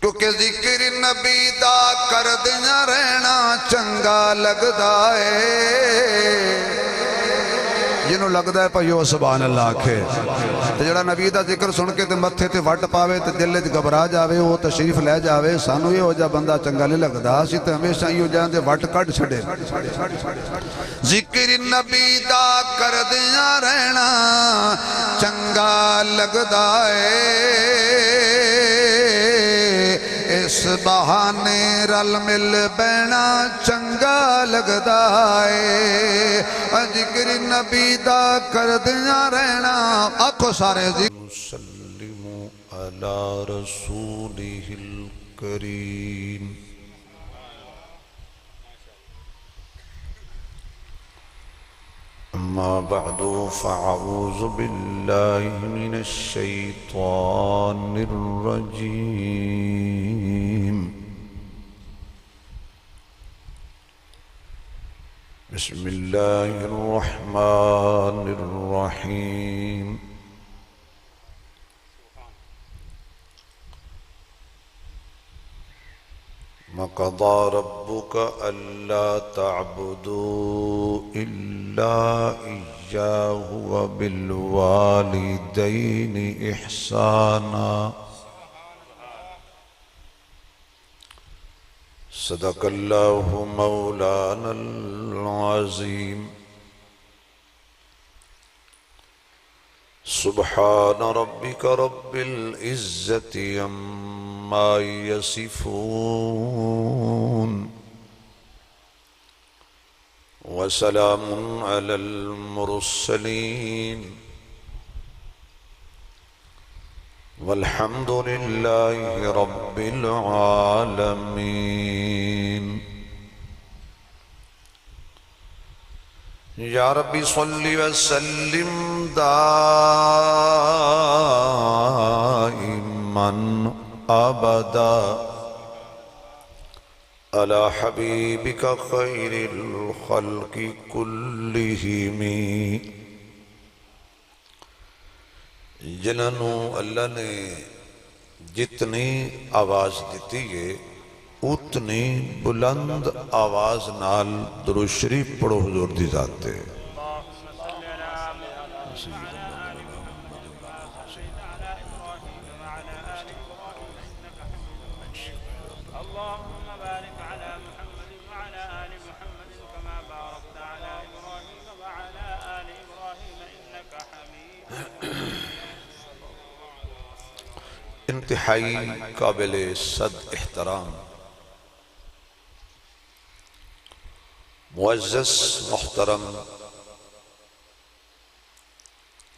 کیونکہ ذکر نبی دا کردیاں رہنا چنگا لگدا ہے جنہوں لگدا ہے پہیو سبحان اللہ آکھے تے جڑا نبی دا ذکر سن کے تے متھے تے وٹ پاوے تے دل وچ گھبرا جاوے وہ تشریف لے جاوے سانو یہ ہو جا بندہ چنگا نہیں لگدا اسی تے ہمیشہ ہی ہو جاندے وٹ کڈ چھڑے ذکر نبی دا کردیاں رہنا چنگا لگدا ہے اس بہانے رل مل بینا چنگا لگدا ہے ذکر نبی دا کردیاں رہنا آکھو سارے نسلم علی رسولہ الکریم اما بعد فاعوذ باللہ من الشیطان الرجیم بسم اللہ الرحمن الرحیم وَقَضَى رَبُّكَ أَلَّا تَعْبُدُوا إِلَّا إِيَّاهُ وَبِالْوَالِدَيْنِ إِحْسَانًا صدق اللہ مولانا العظیم سبحان ربک رب العزت عما یصفون وسلام علی المرسلین والحمد للہ رب العالمین یا ربی صلی وسلم دائما ابدا علی حبیبک خیر الخلق کلہم جنہوں اللہ نے جتنی آواز دیتی ہے اتنی بلند آواز نال درود شریف پڑھو حضور دی ذات تے انتہائی قابل صد احترام معزز محترم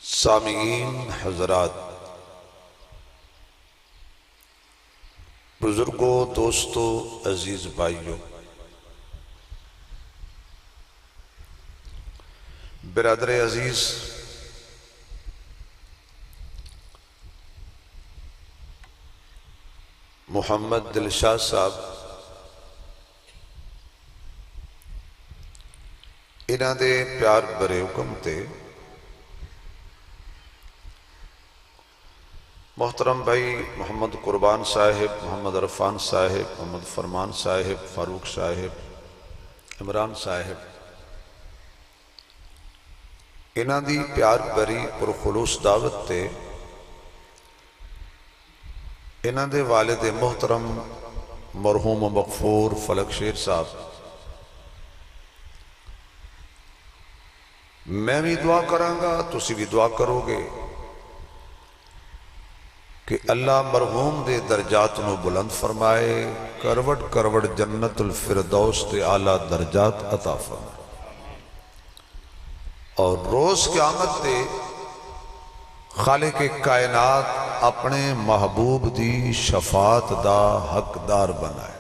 سامعین حضرات بزرگوں دوستوں عزیز بھائیوں برادر عزیز محمد دلشاہ صاحب انہاں دے پیار برے حکم تے محترم بھائی محمد قربان صاحب محمد عرفان صاحب محمد فرمان صاحب فاروق صاحب عمران صاحب انہاں دی پیار بری پرخلوص دعوت تے انہاں دے والد محترم مرحوم مغفور فلک شیر صاحب میں بھی دعا کراں گا تسی بھی دعا کرو گے کہ اللہ مرحوم دے درجات نو بلند فرمائے کروڑ کروڑ جنت الفردوس دے اعلیٰ درجات عطا فرمائے اور روز قیامت دے خالق کائنات اپنے محبوب دی شفاعت دا حقدار بنائے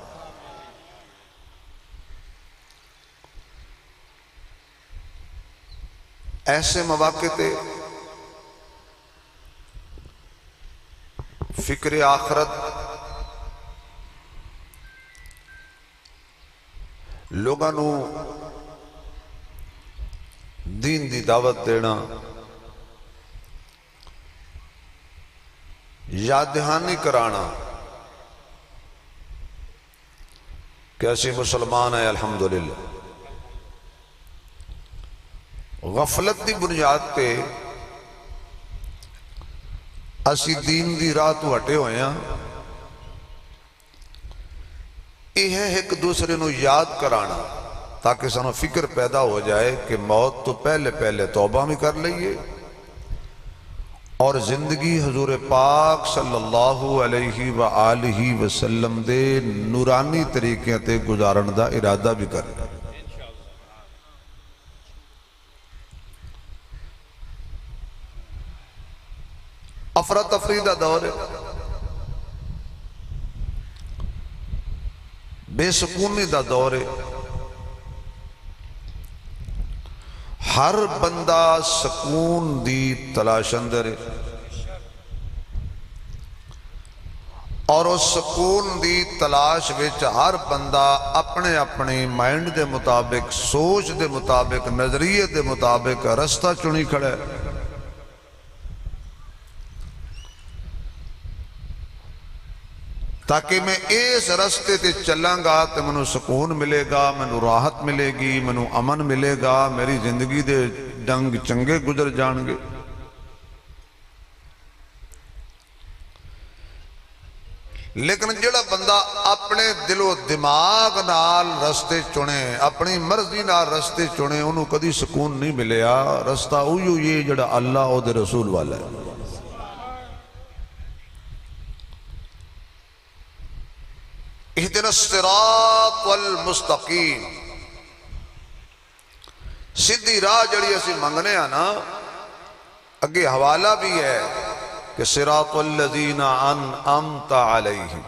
ایسے مواقع تے فکر آخرت لوگاں نو دین دی دعوت دینا یاد دہانی کرانا کہ اسی مسلمان ہیں الحمدللہ۔ غفلت دی بنیاد تے اسی دین دی راہ تو ہٹے ہوئے ہیں۔ یہ ہے ایک دوسرے نو یاد کرانا تاکہ سانو فکر پیدا ہو جائے کہ موت تو پہلے پہلے توبہ بھی کر لئیے اور زندگی حضور پاک صلی اللہ علیہ وآلہ وسلم دے نورانی طریقے تے گزارن دا ارادہ بھی کر لئیے۔ افراتفری دا دور ہے، بے سکونی دا دور ہے، ہر بندہ سکون دی تلاش اندر ہے اور اس سکون دی تلاش وچ ہر بندہ اپنے اپنے مائنڈ دے مطابق، سوچ دے مطابق، نظریے دے مطابق رستہ چنی کھڑا ہے۔ تاکہ میں اس رستے تے چلاں گا تو منو سکون ملے گا، منو راحت ملے گی، منو امن ملے گا، میری زندگی دے ڈنگ چنگے گزر جان گے۔ لیکن جڑا بندہ اپنے دل و دماغ نال رستے چنے، اپنی مرضی نال رستے چنے، انہوں کدی سکون نہیں ملیا۔ رستہ اوہی یہ جڑا اللہ اور دے رسول والا ہے۔ اہدنا الصراط المستقیم، سیدھی راہ جڑی اسی منگنے آنا، اگے حوالہ بھی ہے کہ صراط الذین انعمت علیہم،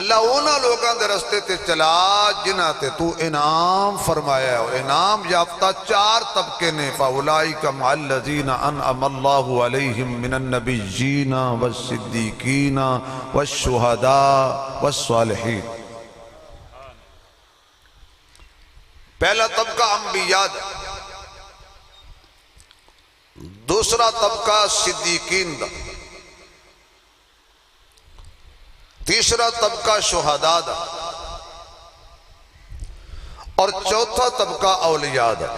اللہ اونا لوگاں دے رستے تے چلا جنہ تے تو انعام فرمایا ہے۔ انعام یافتہ چار طبقے نے، فَأُولَئِكَ مَعَ الَّذِينَ أَنْعَمَ اللَّهُ عَلَيْهِمْ مِنَ النَّبِيِّينَ وَالصِّدِّيقِينَ وَالشُّهَدَاءِ وَالصَّالِحِينَ۔ پہلا طبقہ انبیاء دا، دوسرا طبقہ صدیقین دا، تیسرا طبقہ شہداء دا، اور چوتھا طبقہ اولیاء دا۔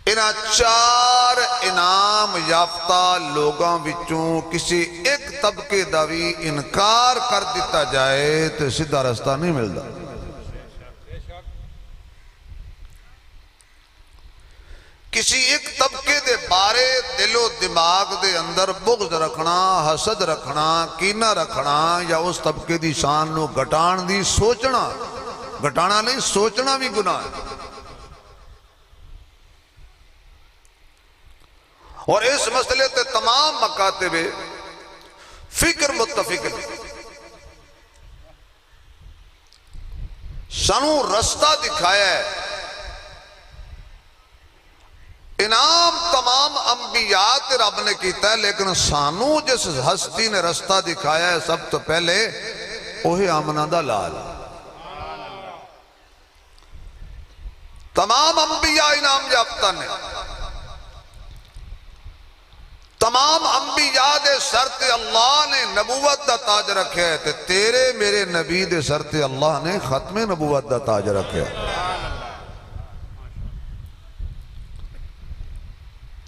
انہاں چار انعام یافتہ لوگاں وچوں کسی ایک طبقے دا بھی انکار کر دیتا جائے تو سیدھا رستہ نہیں ملتا۔ کسی ایک طبقے دے بارے دل و دماغ دے اندر بغض رکھنا، حسد رکھنا، کینہ رکھنا، یا اس طبقے دی شان نو گھٹان دی سوچنا، گھٹانا نہیں سوچنا بھی گناہ ہے۔ اور اس مسئلے تے تمام مکاتب فکر متفق ہیں۔ سانو رستہ دکھایا ہے، انعام تمام انبیاء تے رب نے کیتا ہے، لیکن سانو جس ہستی نے رستہ دکھایا ہے سب تو پہلے اوہی آمنہ دا لال۔ تمام انبیاء انعام یافتہ نے، تمام انبیاء دے سر تے اللہ نے نبوت دا تاج رکھے ہے، تے تیرے میرے نبی دے سر تے اللہ نے ختم نبوت دا تاج رکھے ہے۔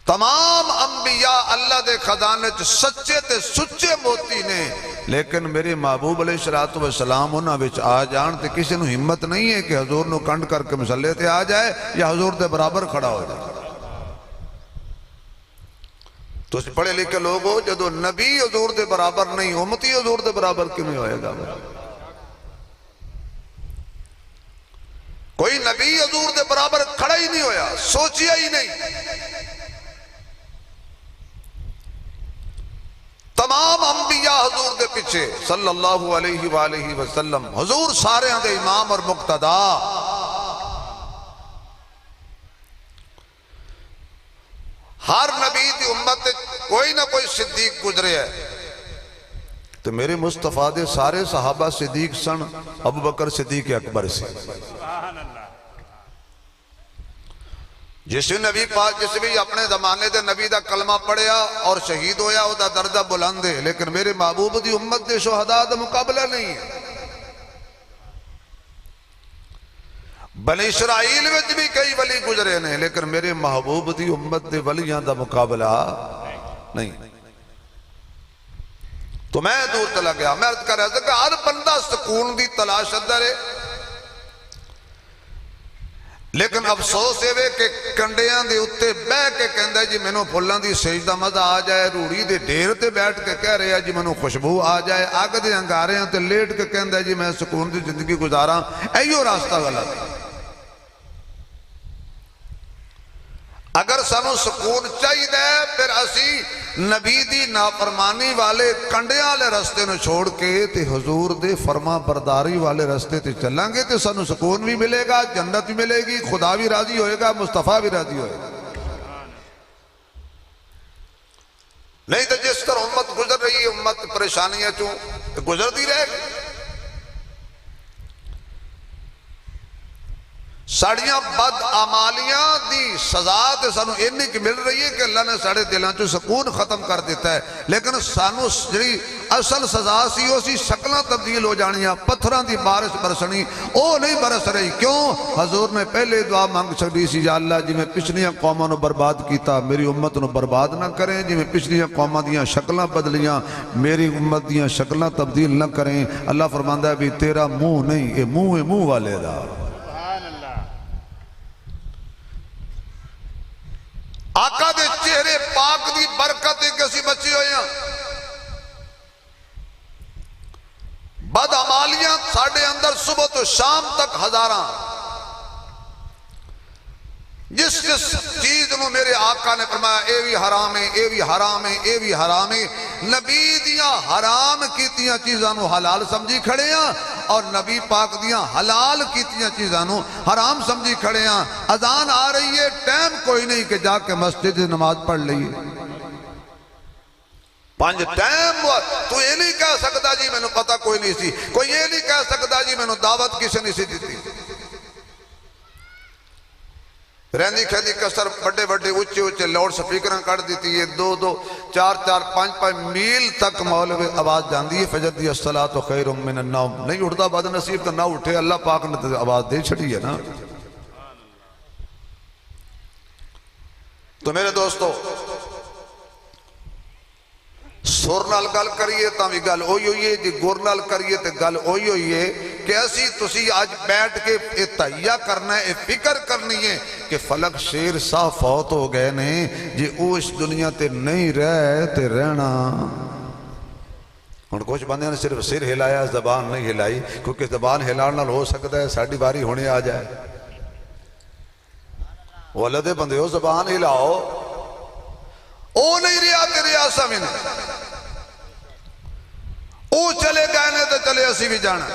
تمام انبیاء اللہ دے خزانے چ سچے تے سچے موتی نے، لیکن میرے محبوب علیہ السلام انہاں وچ آ جان تے کسی نو ہمت نہیں ہے کہ حضور نو کنڈ کر کے مسلے تے آ جائے یا حضور دے برابر کھڑا ہو جائے۔ تو اس پڑھے لکھے لوگ ہو، جدو نبی حضور دے برابر نہیں، امتی حضور دے برابر کیوں نہیں ہوئے گا؟ کوئی نبی حضور دے برابر کھڑا ہی نہیں ہویا، سوچیا ہی نہیں۔ تمام انبیاء حضور دے پیچھے صلی اللہ علیہ وآلہ وسلم، حضور سارے دے امام اور مقتدا۔ ہر نبی دی امت کوئی نہ کوئی صدیق گزرے ہے، تو میرے مصطفیٰ دے سارے صحابہ صدیق سن، ابو بکر صدیق اکبر سے۔ جس نبی پاک جس بھی اپنے زمانے دے نبی دا کلمہ پڑھیا اور شہید ہویا او دا درجہ بلند ہے، لیکن میرے محبوب دی امت دے شہداء دا مقابلہ نہیں ہے۔ بنی اسرائیل وچ بھی کئی ولی گزرے نے، لیکن میرے محبوب دی امت دے ولیاں دا مقابلہ نہیں۔ تو میں دور چلا گیا، میں عرض کر رہا تھا کہ ہر بندہ سکون دی تلاش اندر ہے، لیکن افسوس یہ کہ کنڈیاں دے اتے بہ کے کہندا جی مینوں پھلاں دی سجدہ مزہ آ جائے، روڑی دے ڈھیر تے بیٹھ کے کہہ رہا جی مینوں خوشبو آ جائے، اگ دے انگاریاں تے لیٹ کے کہندا جی میں سکون دی زندگی گزاراں، ایو راستہ غلط ہے۔ اگر سانو سکون چاہیے پھر اسی نبی دی نافرمانی والے کنڈیاں والے رستے نو چھوڑ کے تے حضور دے فرما برداری والے رستے تے چلیں گے تے سانو سکون بھی ملے گا، جنت بھی ملے گی، خدا بھی راضی ہوئے گا، مصطفیٰ بھی راضی ہوئے گا۔ نہیں تو جس طرح امت گزر رہی ہے، امت پریشانیاں چوں گزرتی رہے گی۔ ساڑیاں بد عمالیاں دی سزا تے سانو انی کی مل رہی ہے کہ اللہ نے ساڑے دلان چو سکون ختم کر دیتا ہے، لیکن سانو جڑی اصل سزا سی وہ سی شکلیں تبدیل ہو جانیاں، پتھراں دی بارش برسنی، او نہیں برس رہی۔ کیوں؟ حضور نے پہلے دعا مانگ چھڑی سی، یا اللہ جی میں پچھلیاں قوموں نو برباد کیتا، میری امت نو برباد نہ کریں، جی میں پچھلیاں قوموں دیاں شکلیں بدلیاں، میری امت دیاں شکلیں تبدیل نہ کریں۔ اللہ فرماندہ ہے بھی تیرا منہ نہیں، یہ منہ والے دا۔ آقا دے چہرے پاک دی برکت ایک اسی بچی ہوئی ہیں۔ بد عمالیاں ساڑھے اندر صبح تو شام تک ہزاراں، جس چیز میں میرے آقا نے فرمایا اے بھی حرام ہے، اے بھی حرام ہے، اے بھی حرام ہے، نبی دیاں حرام کیتیاں چیزاں نو حلال سمجھی کھڑے ہیں، اور نبی پاک دیاں حلال کیتیاں چیزاں نو حرام سمجھی کھڑے ہیں۔ اذان آ رہی ہے، ٹائم کوئی نہیں کہ جا کے مسجد نماز پڑھ لئیے، 5 ٹائم تو یہ نہیں کہہ سکتا جی میں نے پتہ کوئی نہیں سی، کوئی یہ نہیں کہہ سکتا جی میں نے دعوت کسی نہیں سی دیتی۔ رہندی کھیندی کسر بڑے بڑے اچھے اچھے لاؤڈ سپیکراں کر دیتی ہے، 2 4 5 میل تک مولوی آواز جاندی ہے، فجر دی الصلاۃ خیر من النوم، نہیں اٹھتا بد نصیب تو نہ اٹھے، اللہ پاک نے آواز دے چھڑی ہے نا۔ تو میرے دوستو سور نال گل کریے تا بھی گل ہوئی ہوئی ہے، جی گر نال کریے تے گل ہوئی ہوئی ہے کہ اسی تسی آج بیٹھ کے تہیہ کرنا ہے، فکر کرنی ہے کہ فلک شیر سا فوت ہو گئے نے، جی او اس دنیا تے نہیں رہے تے رہنا۔ اور کچھ بندے نے صرف سر ہلایا، زبان نہیں ہلائی، کیونکہ زبان ہلانا ہو سکتا ہے ساڑھی باری ہونے آ جائے۔ وہ اللہ دے بندے ہو زبان ہلاؤ، او نہیں رہا تے ریاسہ میں نہیں، او چلے گئے نے تو چلے اسی بھی جانا،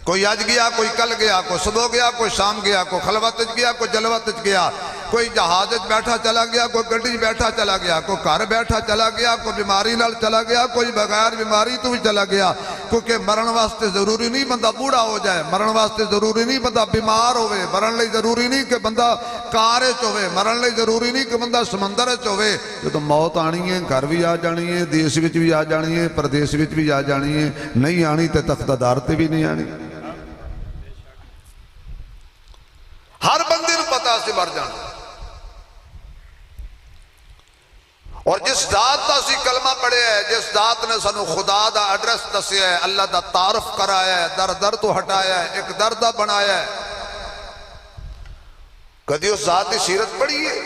کوئی آج گیا، کوئی کل گیا، کوئی صبح گیا، کوئی شام گیا، کوئی خلوت گیا، کوئی جلوت گیا، کوئی جہاز بیٹھا چلا گیا، کوئی گڈی بیٹھا چلا گیا، کوئی گھر بیٹھا چلا گیا، کوئی بیماری نال چلا گیا، کوئی بغیر بیماری تو بھی چلا گیا، کیونکہ مرن واسطے ضروری نہیں بندہ بوڑھا ہو جائے، مرن واسطے ضروری نہیں بندہ بیمار ہوئے، مرن لئی ضروری نہیں کہ بندہ کارے چوے، مرن لئی ضروری نہیں کہ بندہ سمندر چوے۔ جو تو موت آنی ہے، گھر بھی آ جانی ہے، دیس وچ بھی آ جانی ہے، پردیس وچ بھی آ جانی ہے، نہیں آنی تے تختہ دار تے بھی نہیں آنی۔ ہر بندے نو پتا سے مر جانا، اور جس ذات دا سی کلمہ پڑھے ہے، جس ذات نے سانو خدا دا ایڈریس دسیا ہے، اللہ دا تعارف کرایا ہے، در در تو ہٹایا ہے، ایک در دا بنایا ہے، کدی اس ذات دی سیرت پڑھی ہے؟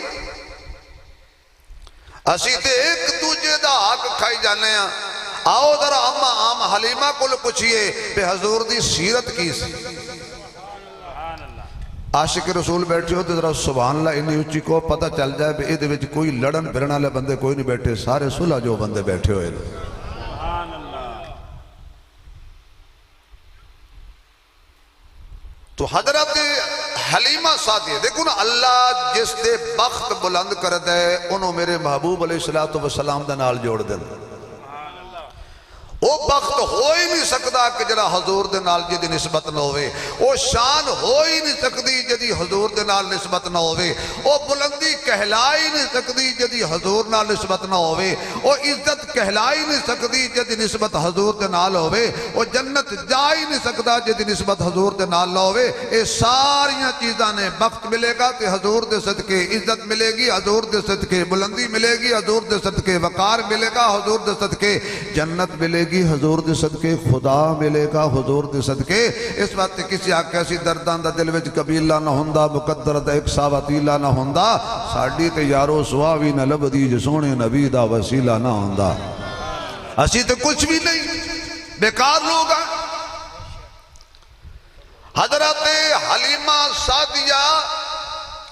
اسی تے ایک دوجے دا حق کھائی جانے ہیں۔ آؤ ذرا اما عام حلیمہ کو پوچھئے بے حضور دی سیرت کی سی، عاشق رسول بیٹھے ہو تو ذرا سبحان اللہ انہی اچھی کو پتہ چل جائے بے ایدے وچ کوئی لڑن بھرنا لے بندے کوئی نہیں بیٹھے، سارے صلح جو بندے بیٹھے ہوئے۔ تو حضرت حلیمہ ساتھی ہے، دیکھو نا اللہ جس دے بخت بلند کر دے انہوں میرے محبوب علیہ السلام دا نال جوڑ دے، او وہ بخت ہو ہی نہیں سکتا کہ جڑا حضور دے نال جدی نسبت نہ ہوئے، وہ شان ہو ہی نہیں سکتی جدی حضور دے نال نسبت نہ ہوئے، وہ بلندی کہلا ہی نہیں سکتی جدی حضور نال نسبت نہ ہوئے، وہ عزت کہلا ہی نہیں سکتی جدی نسبت حضور دے نال ہوئے، وہ جنت جا ہی نہیں سکتا جدی نسبت حضور دے نال نہ ہوئے۔ اے ساریاں چیزاں نے، بخت ملے گا تے حضور دے صدقے، عزت ملے گی حضور دے صدقے، بلندی ملے گی حضور دے صدقے، وقار ملے گا حضور دے صدقے، جنت ملے گی حضور دے صدقے، خدا ملے گا حضور دے صدقے۔ اس وقت کسی آکھے سی دردان دا دل وچ قبیلہ نہ ہوندا، مقدر دا ایک سا وطیلہ نہ ہوندا، ساڑی تے یارو سواوی نہ لبدی جو سونے نبی دا وسیلہ نہ ہوندا۔ اسی تے کچھ بھی نہیں، بیکار لوگ ہیں۔ حضرت حلیمہ سعدیہ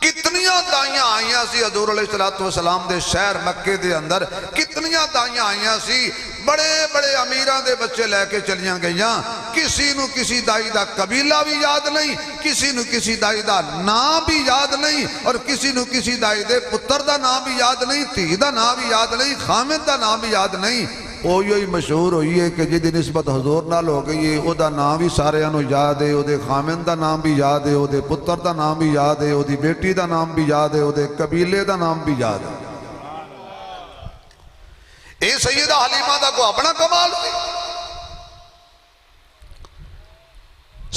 کتنیاں دائیاں آئیاں سی حضور علیہ السلام دے شہر مکے دے اندر، کتنیاں دائیاں آئیاں سی، بڑے بڑے امیران دے بچے لے کے چلیاں گئیاں، کسی نو کسی دائی دا قبیلہ بھی یاد نہیں، کسی نو کسی دائی دا نام بھی یاد نہیں، اور کسی نو کسی دائی دے پتر دا نام بھی یاد نہیں، تھی دا نام بھی یاد نہیں، خامد دا نام بھی یاد نہیں۔ اوہی مشہور ہوئی ہے کہ جدی نسبت حضور نال ہو گئی ہے، او دا نام بھی سارے انو یاد ہے، او دے خامن دا نام بھی یاد ہے، او دے پتر دا نام بھی یاد ہے، او دی بیٹی دا نام بھی یاد ہے، او دے قبیلے دا نام بھی یاد ہے۔ اے سیدہ حلیمہ دا کو اپنا کمال سی۔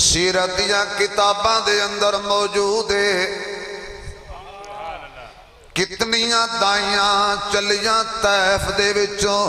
سیرتیاں کتاباں دے اندر موجود ہے، کتنیاں دائیاں چلیاں طیف دے وچوں،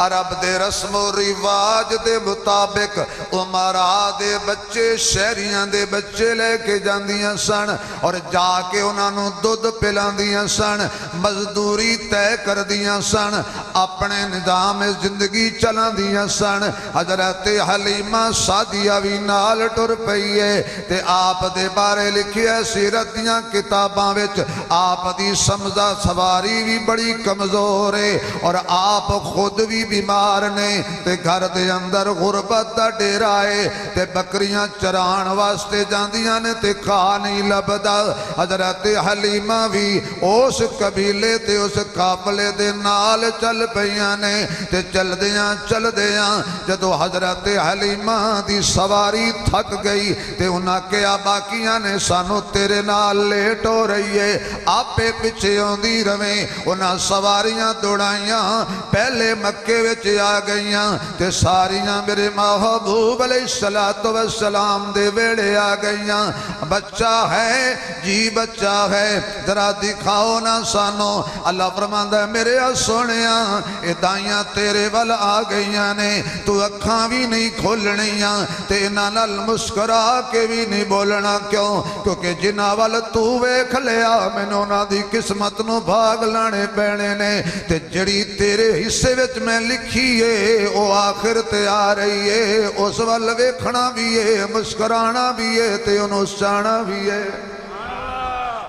عرب دے رسم و رواج دے مطابق امراء دے بچے شہریاں دے بچے لے کے جاندیاں سن، اور جا کے انہاں نو دودھ پلاندیاں سن، مزدوری طے کر دیاں سن، اپنے نظام زندگی چلاندیاں سن۔ حضرت حلیمہ سعدیہ بھی نال ٹر پئی ہے، تے آپ دے بارے لکھیا سیرت دیاں کتاباں وچ، آپ دی سمجھ سواری بھی بڑی کمزور ہے، اور آپ خود بھی بیمار نے، تے گھر دے اندر غربت دا ڈیرا ہے، تے بکریاں چران واسطے جاندیاں نے تے کھا نہیں لبدا۔ حضرت حلیمہ بھی اس قبیلے تے اس قافلے دے نال چل پیاں نے، تے چل دیاں جدو حضرت حلیمہ دی سواری تھک گئی، تے انہاں کیا باقیاں نے سانو تیرے نال لیٹ ہو رہی ہے، آپے پیچھے ہوندی رویں۔ انہاں سواریاں دوڑائیاں پہلے مکے وچ آ گئیاں، تے ساریاں میرے محبوب علیہ السلام دے ویڑے آ گئیاں۔ بچہ ہے جی بچہ ہے، ذرا دکھاؤ نہ سانو۔ اللہ فرماندا ہے میرے سونیاں، اے دائیاں تیرے ول آ گئیاں نے، تو اکھاں بھی نہیں کھولنیاں، تے انہاں نال مسکرا کے بھی نہیں بولنا۔ کیوں؟ کیونکہ جنہاں ول تو ویکھ لیا، مینوں انہاں دی قسمت نو بھاگ لانے پینے نے، تے جڑی تیرے حصے وچ میں لکھی ہے او آخر تے آ رہی ہے، اس ول ویکھنا بھی ہے، مسکرانا بھی ہے، تے انہوں سانا بھی ہے۔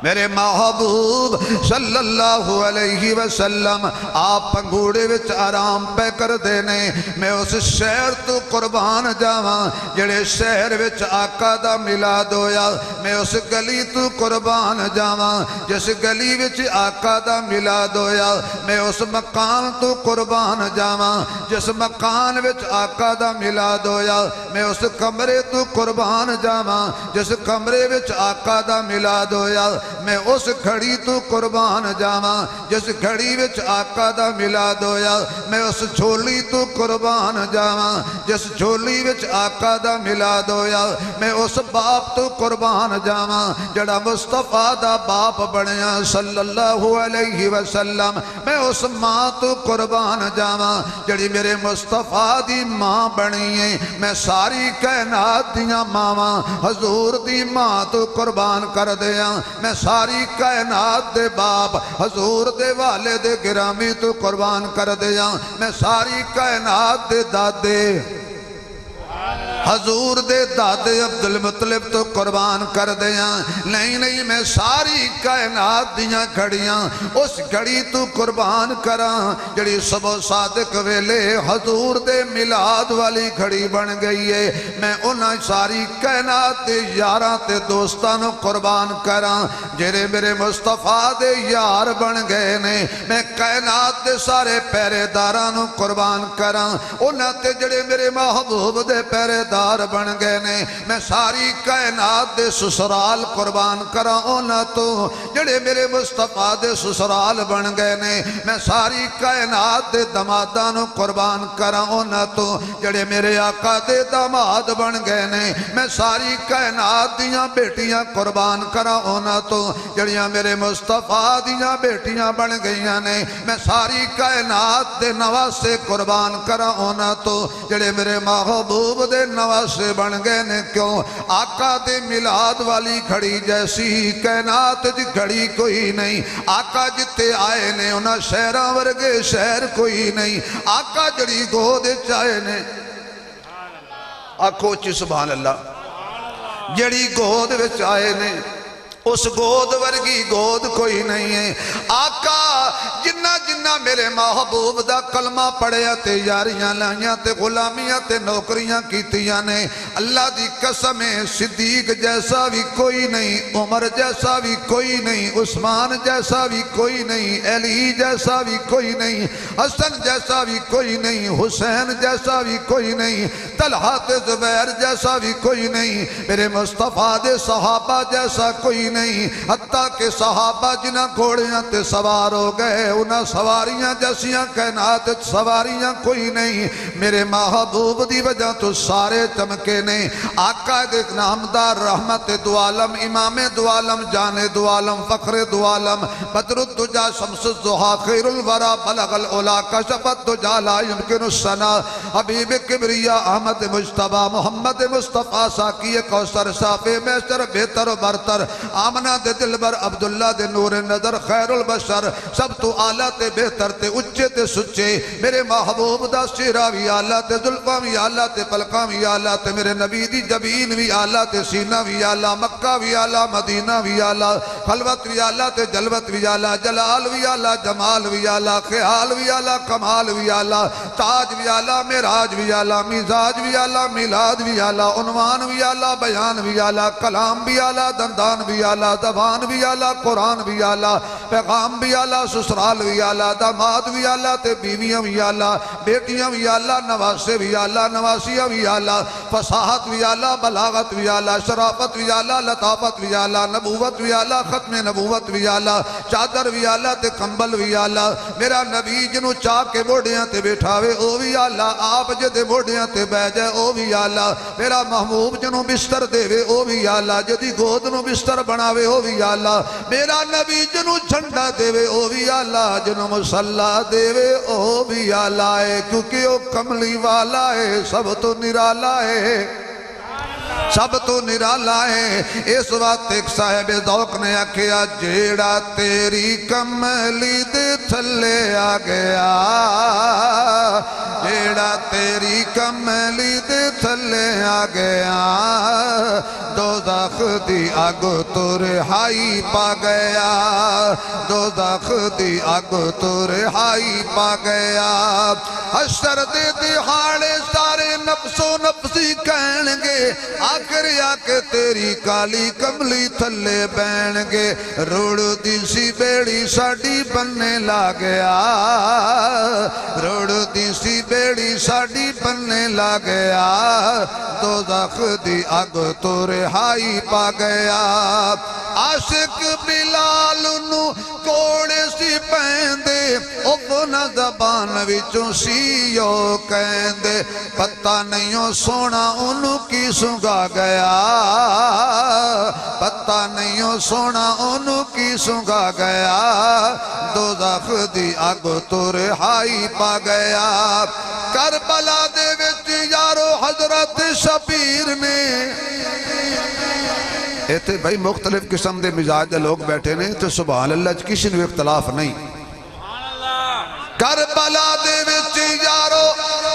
میرے محبوب صلی اللہ علیہ وسلم آپ پنگوڑے وچ آرام پہ کر دینے، میں اس شہر تو قربان جاواں جڑے شہر وچ آقا دا میلاد ہویا، میں اس گلی تو قربان جاواں جس گلی وچ آقا دا میلاد ہویا، میں اس مکان تو قربان جاواں جس مکان وچ آقا دا میلاد ہویا، میں اس کمرے تو قربان جاواں جس کمرے وچ آقا دا میلاد ہویا، میں اس گھڑی تو قربان جاواں جس گھڑی وچ آقا دا میلاد ہویا، میں اس جھولی تو قربان جاواں جس جھولی وچ آقا دا میلاد ہویا، میں اس باپ تو قربان جاواں جڑا مصطفیٰ دا باپ بنیا صلی اللہ علیہ وسلم، میں اس ماں تو قربان جاواں جڑی میرے مصطفیٰ دی ماں بنی ہے، میں ساری کائنات دیاں ماواں حضور دی ماں تو قربان کر دیاں، میں ساری کائنات دے باپ حضور دے والد گرامی تو قربان کر دیاں، میں ساری کائنات دے دادے حضور دے دادے عبدالمطلب تو قربان کر دیاں، نہیں میں ساری کائنات دیاں گھڑیاں اس گھڑی تو قربان کراں جڑی صبح صادق ویلے حضور دے میلاد والی گھڑی بن گئی ہے، میں انہاں ساری کائنات دے یاراں تے دوستانوں قربان کراں جڑے میرے مصطفیٰ دے یار بن گئے نے میں کائنات دے سارے پہرے دارانو قربان کراں انہاں تے جڑے میرے محبوب دے پہرے دار بن گئے نے میں ساری کائنات دے سسرال قربان کراں انہاں تو جڑے میرے مصطفیٰ دے سسرال بن گئے نے میں ساری کائنات دے دمادانو قربان کراں انہاں تو جڑے میرے آقا دے داماد بن گئے نے میں ساری کائنات دیاں بیٹیاں قربان کراں انہاں تو جڑیاں میرے مصطفیٰ دیاں بیٹیاں بن گئیاں نے میں ساری کائنات دے نواسے قربان کراں انہاں تو جڑے میرے محبوب دے نواسے بن گئے نے کیوں آقا دے میلاد والی گھڑی جیسی کائنات دی گھڑی کوئی نہیں آقا جتے آئے نے انہاں شہراں ورگے شہر کوئی نہیں آقا جڑی گود چائے نے آکھو چی سبحان اللہ جڑی گود وچ آئے نے اس گود ورگی گود کوئی نہیں ہے آقا جنہ جنہ میرے محبوب دا کلمہ پڑھیا تے یاریاں لائیاں تے غلامیاں تے نوکریاں کیتیاں نے اللہ دی قسم صدیق جیسا بھی کوئی نہیں عمر جیسا بھی کوئی نہیں عثمان جیسا بھی کوئی نہیں علی جیسا بھی کوئی نہیں حسن جیسا بھی کوئی نہیں حسین جیسا بھی کوئی نہیں طلحہ تے زبیر جیسا بھی کوئی نہیں میرے مصطفیٰ دے صحابہ جیسا کوئی نہیں حتیٰ کہ صحابہ جنہ گھوڑیاں تے سوار ہو گئے انہاں سواریاں جیسیاں کائنات سواریاں کوئی نہیں میرے محبوب دی وجہ تو سارے چمکے نے آقا دے نامدار رحمت دو عالم امام دو عالم جان دو عالم فخر دو عالم بدر الدجا شمس الضحا خیر الورا بلغ العلا کشف الدجا لا يمکن الثنا حبیب کبریا احمد مجتبی محمد مصطفیٰ ساکی کوثر صافی میسر بہتر و برتر آمنہ دے دلبر عبداللہ دے نور نظر خیر البشر سب تو آلہ تے بہتر تے اچھے تے سچے میرے محبوب دا سیرہ بھی آلہ تے ذلفہ بھی آلہ تے پلکہ بھی آلہ تے میرے نبی دی جبین بھی آلہ تے سینہ بھی آلہ مکہ بھی آلہ مدینہ بھی آلہ خلوت بھی آلہ تے جلوت بھی آلہ جلال بھی آلہ جمال بھی آلہ خیال بھی آلہ کمال بھی آلہ تاج بھی آلہ معراج بھی آلہ مزاج بھی آلہ میلاد بھی آلہ عنوان بھی آلہ بیان بھی آلہ کلام بھی آلہ دندان بھی آلہ زبان بھی آلہ قرآن بھی آلہ پیغام بھی آلہ سسرال بھی آلہ داماد بھی آلہ تے بیویاں بھی آلہ بیٹیاں بھی آلہ نواسے بھی آلہ نواسیاں بھی آلہ فصاحت بھی آلہ بلاغت بھی آلہ شرافت بھی آلہ لطافت بھی آلہ نبوت بھی آلہ ختم نبوت بھی آلہ چادر بھی آلہ تے کمبل بھی آلہ میرا نبی جنو چاہ کے موڑیاں تے بیٹھاوے او بھی آلہ آپ جدے موڑیاں تے بہ جائے او بھی آلہ میرا محبوب جنو بستر دے وے او بھی آلہ جدی گود نو بستر بناوے او بھی آلہ میرا نبی جنو جھنڈا دے وے او بھی آلہ جنو مسلح دے وے او بھی آلہ ہے کیونکہ او کملی والا ہے سب تو نرالا ہے سب تو نرالا ہے اس وقت ایک صاحب ذوق نے آکھیا جیڑا تیری کملی دے تھلے آ گیا جیڑا تیری کملی دے تھلے آ گیا دوزخ دی اگ تو رہائی پا گیا دوزخ دی اگ تو رہائی پا گیا حشر دے دہاڑے سارے نفس و نفسی کہن گے آخر آ کے تیری کالی کملی تھلے بین گے روڑ دی سی بیڑی ساڑی بننے لا گیا روڑ دی سی بیڑی ساڑی بننے لا گیا دوزخ دی اگ تو رہائی پا گیا عاشق بلال نو کوڑے سی پہندے اپنا زبان وچوں سیو کہندے پتہ نہیں سونا انہوں کی سنگا گیا پتہ نہیں سونا انہوں کی سنگا گیا دوزخ دی اگ تو رہائی پا گیا کربلا دے وچ یارو حضرت شبیر نے ایتھے بھائی مختلف قسم دے مزاج دے لوگ بیٹھے نے تو سبحان اللہ کسی نے اختلاف نہیں کربلا دے وچ یارو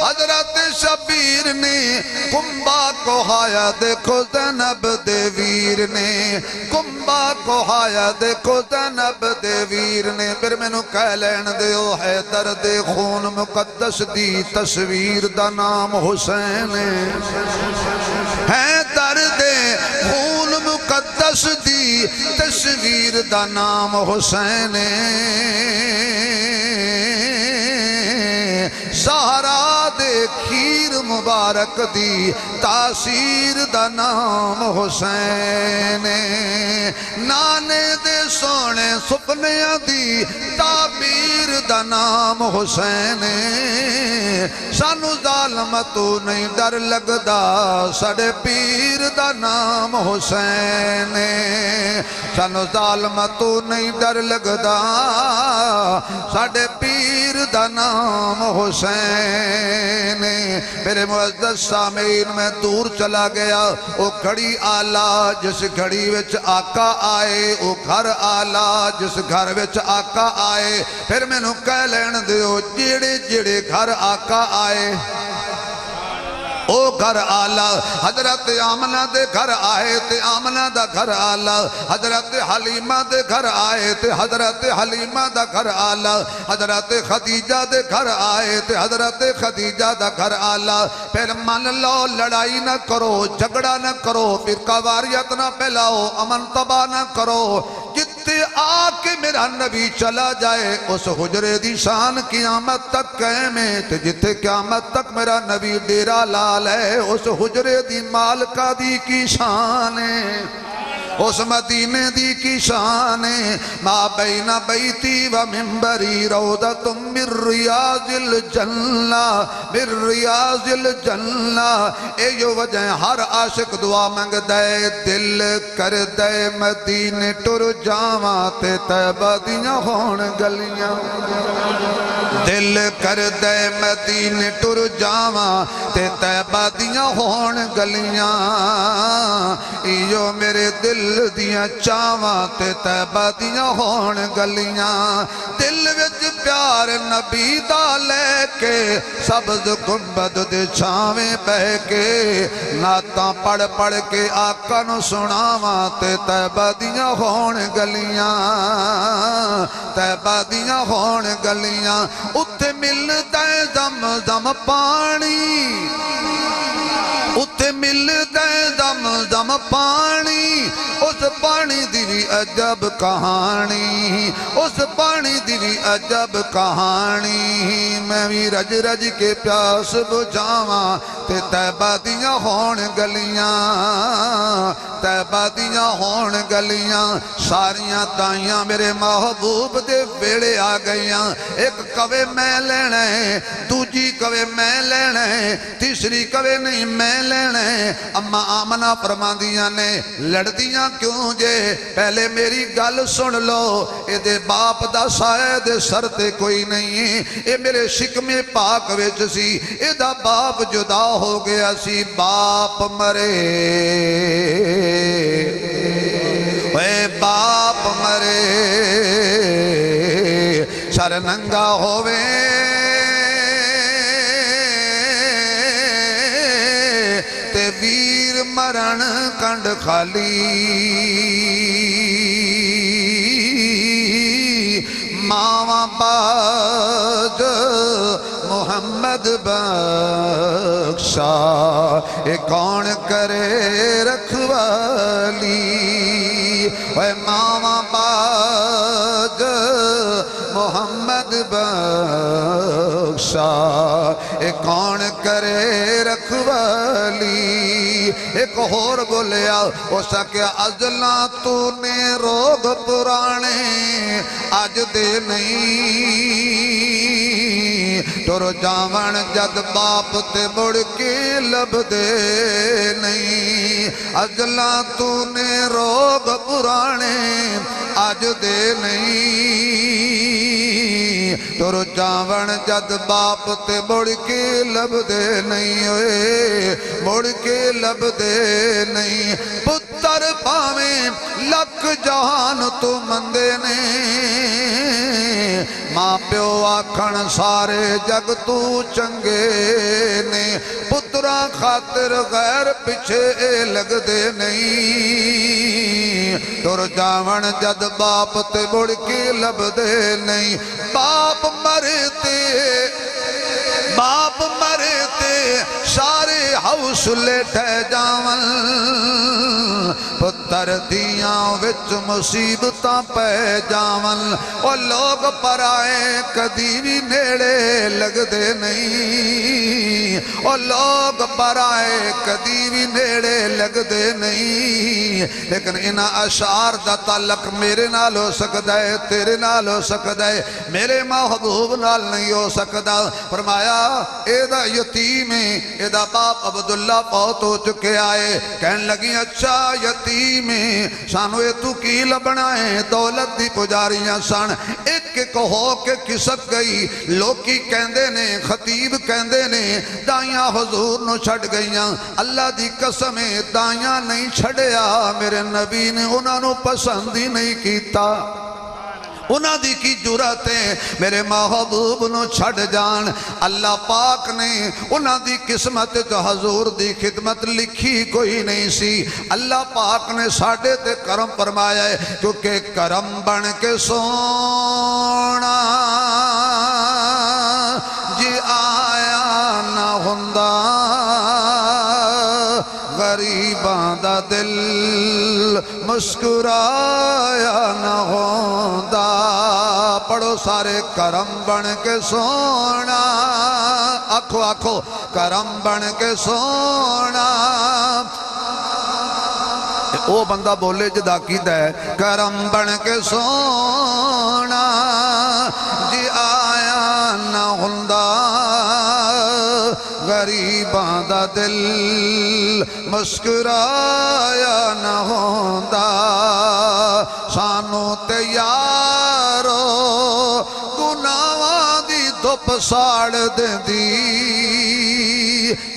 حضرت تے شبیر نے کنبا کو ہایا دیکھو زینب دے ویر نے کنبا کو ہایا دیکھو زینب دے ویر نے پھر میں نو کہہ لین دیو حیدر دے خون مقدس دی تصویر دا نام حسین حیدر دے خون مقدس دی تصویر دا نام حسین زہرا دے کھیر مبارک دی تاثیر دا نام حسین نانے دے سونے سپنیاں دی تعبیر دا نام حسین سانو ظالم تو نہیں ڈر لگدا ساڑے پیر دا نام حسین سانو ظالم تو نہیں ڈر لگدا ساڑے پیر دا نام حسین میرے معزز سامعین میں دور چلا گیا وہ گھڑی آلہ جس گھڑی وچ آقا آئے وہ گھر آلہ جس گھر وچ آقا آئے پھر میں نو کہہ لین دیو جڑے جڑے گھر آقا آئے او گھر آلہ حضرت آمنہ دے گھر آئے تے آمنہ دا گھر آلہ حضرت حلیمہ دے گھر آئے تے حضرت حلیمہ دا گھر آلہ حضرت خدیجہ دے گھر آئے تے حضرت خدیجہ دا گھر آلہ پھر من لو لڑائی نہ کرو جھگڑا نہ کرو فرقہ واریت نہ پھیلاؤ امن تباہ نہ کرو جتے آکے میرا نبی چلا جائے اس حجرے دی شان قیامت تک قیمیں تے جتے قیامت تک میرا نبی ڈیرہ لال ہے اس حجرے دی مالکہ دی کی شان ہے اس مدینے دی کی شان ہے ما بین بیتی و منبری روضۃ من ریاض الجنہ من ریاض الجنہ اے جو وجہ ہر عاشق دعا منگ دے دل کر دے مدینے ٹر جاواں تے طیبہ دیاں ہون گلیاں دل کر دے مدینے ٹر جاواں تے طیبہ دیاں ہون گلیاں ایو میرے دل دیاں چاواں تے طیبہ دیاں ہون گلیاں دل وچ پیار نبی دا لے کے سبز گنبد دے چھاویں بہ کے نعتاں پڑھ پڑھ کے آقا نو سناواں تے طیبہ دیاں ہون گلیاں طیبہ دیاں ہون گلیاں اتھے ملدا ہے زم زم پانی اتھے ملدا ہے زم زم پانی اس پانی دی بھی عجب کہانی اس پانی دی بھی عجب کہانی میں بھی رج رج کے پیاس بجھاواں تے طیبہ دیاں ہون گلیاں طیبہ دیاں ہون گلیاں ساریاں دائیاں میرے محبوب دے ویڑے آ گئیاں ایک کوے میں لینا ہے دوجی کوے میں لینا ہے تیسری کوے نہیں میں لینا ہے اما آمنہ فرماندیاں نے لڑدیاں کیوں جے پہلے میری گل سن لو اے دے باپ دا سائے دے سر تے کوئی نہیں اے میرے شکم پاک وچ سی اے دا باپ جدا ہو گیا سی باپ مرے اے باپ مرے سر ننگا ہووے تے ویر مرن کنڈ خالی ماواں باج محمد بخشا اے کون کرے رکھوالی اے ماواں باج محمد بخشا اے کون کرے رکھوالی ایک اور بولیا ہو سکیا ازلاں تو نے روگ پرانے آج دے نہیں ٹر جاون جد باپ تے مڑ کے لب دے نہیں ازلاں تو نے روگ پرانے آج دے نہیں تر جاون جد باپ تے مڑ کے لبدے نہیں ہوئے مڑ کے لبدے نہیں پتر پاویں لک جہان تو مندے نے ماں پیو آکھن سارے جگ تو چنگے نے پترا خاطر غیر پچھے لگ دے نہیں تر جاون جد باپ تے مڑ کے لب دے نہیں باپ مرتے سارے حوصلے ٹھہ جاون پتر دیاں وچ مصیبتاں پہ جاون او لوگ پرائے کدی بھی نیڑے لگ دے نہیں او لوگ پرائے کدی بھی نیڑے لگ دے نہیں لیکن انہاں اشعار دا تعلق میرے نال ہو سکدا ہے تیرے نال ہو سکدا ہے میرے محبوب نال نہیں ہو سکدا فرمایا اے دا یتیم ہے اے دا باپ عبداللہ فوت ہو چکے آئے کہن لگی اچھا یتیم ہے سانو اے تو کی لبنا ہے دولت دی پجاریاں سن ایک ایک ہو کے کسک گئی لوکی کہندے نے خطیب کہندے نے دائیاں حضور نو چھڑ گئیاں اللہ دی قسم ہے دائیاں نہیں چھڑیا میرے نبی نے انہاں نو پسند ہی نہیں کیتا انہاں دی کی جرات ہے میرے محبوب نو چھڑ جان اللہ پاک نے انہاں دی قسمت جو حضور دی خدمت لکھی کوئی نہیں سی اللہ پاک نے ساڑھے تے کرم فرمایا ہے کیونکہ کرم بن کے سونا جی آیا نہ ہندا غریباں دا دل مسکرایا نہ ہوندا پڑھو سارے کرم بن کے سونا آکھو آکھو کرم بن کے سونا او بندہ بولے جدا کیتا ہے کرم بن کے سونا جی آیا نہ ہوندا غریباں دا دل مسکرایا نہ ہوندا سانو تے یارو گناہاں دی دھپ ساڑ دیندی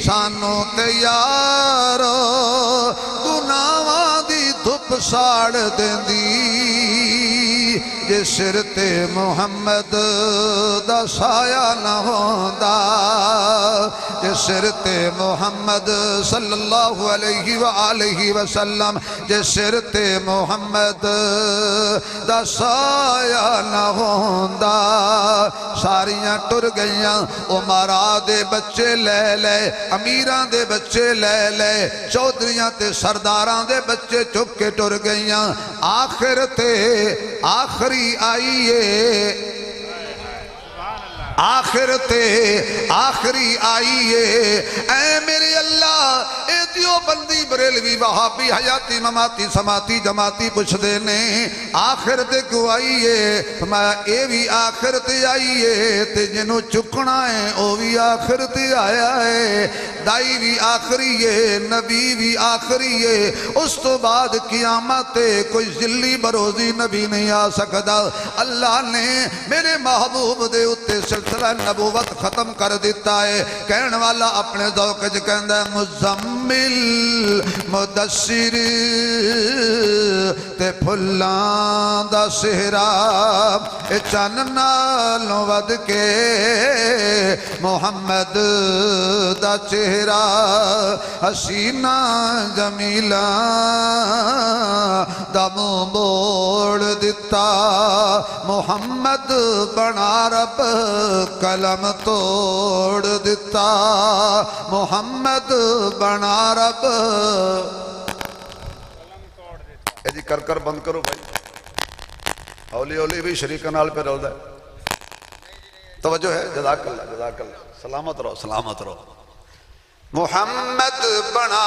سانو تے یارو گناہاں دی دھپ ساڑ دیندی جے سر تے محمد دا سایہ نہ ہوندا جے سر تے محمد صلی اللہ علیہ وآلہ وسلم جے سر تے محمد دا سایہ نہ ہوندا ساریاں ٹر گئیاں عمرہ دے بچے لے لے امیراں دے بچے لے لے چودھریاں تے سرداراں دے بچے چک کے ٹر گئیاں آخر تے آخری آئیے آخر تے آخری آئیے اے میرے اللہ اے دیو بندی بریلوی وہابی حیاتی مماتی سماتی جماتی پوچھ دینے آخر تے کو آئیے میں اے بھی آخر تے آئیے تے جنو چکنا ہے او بھی آخر تے آیا ہے دائی بھی آخری ہے نبی بھی آخری ہے اس تو بعد قیامت کوئی ذلی بروزی نبی نہیں آ سکتا اللہ نے میرے محبوب دے اتے سلسلہ نبوت ختم کر دیتا ہے کہنے والا اپنے ذوق جو کہندہ ہے مزمل مدثر تے پھلان دا سہرا چن نالوں ود کے محمد دا چہرہ حسینہ جمیلہ دا منہ موڑ دیتا محمد بنا رب کلم توڑ دیتا محمد بنا رب اے جی کر بند کرو بھائی اولی اولی بھی شریک نال پہ رو دے توجہ ہے جزاک اللہ سلامت رہو محمد بنا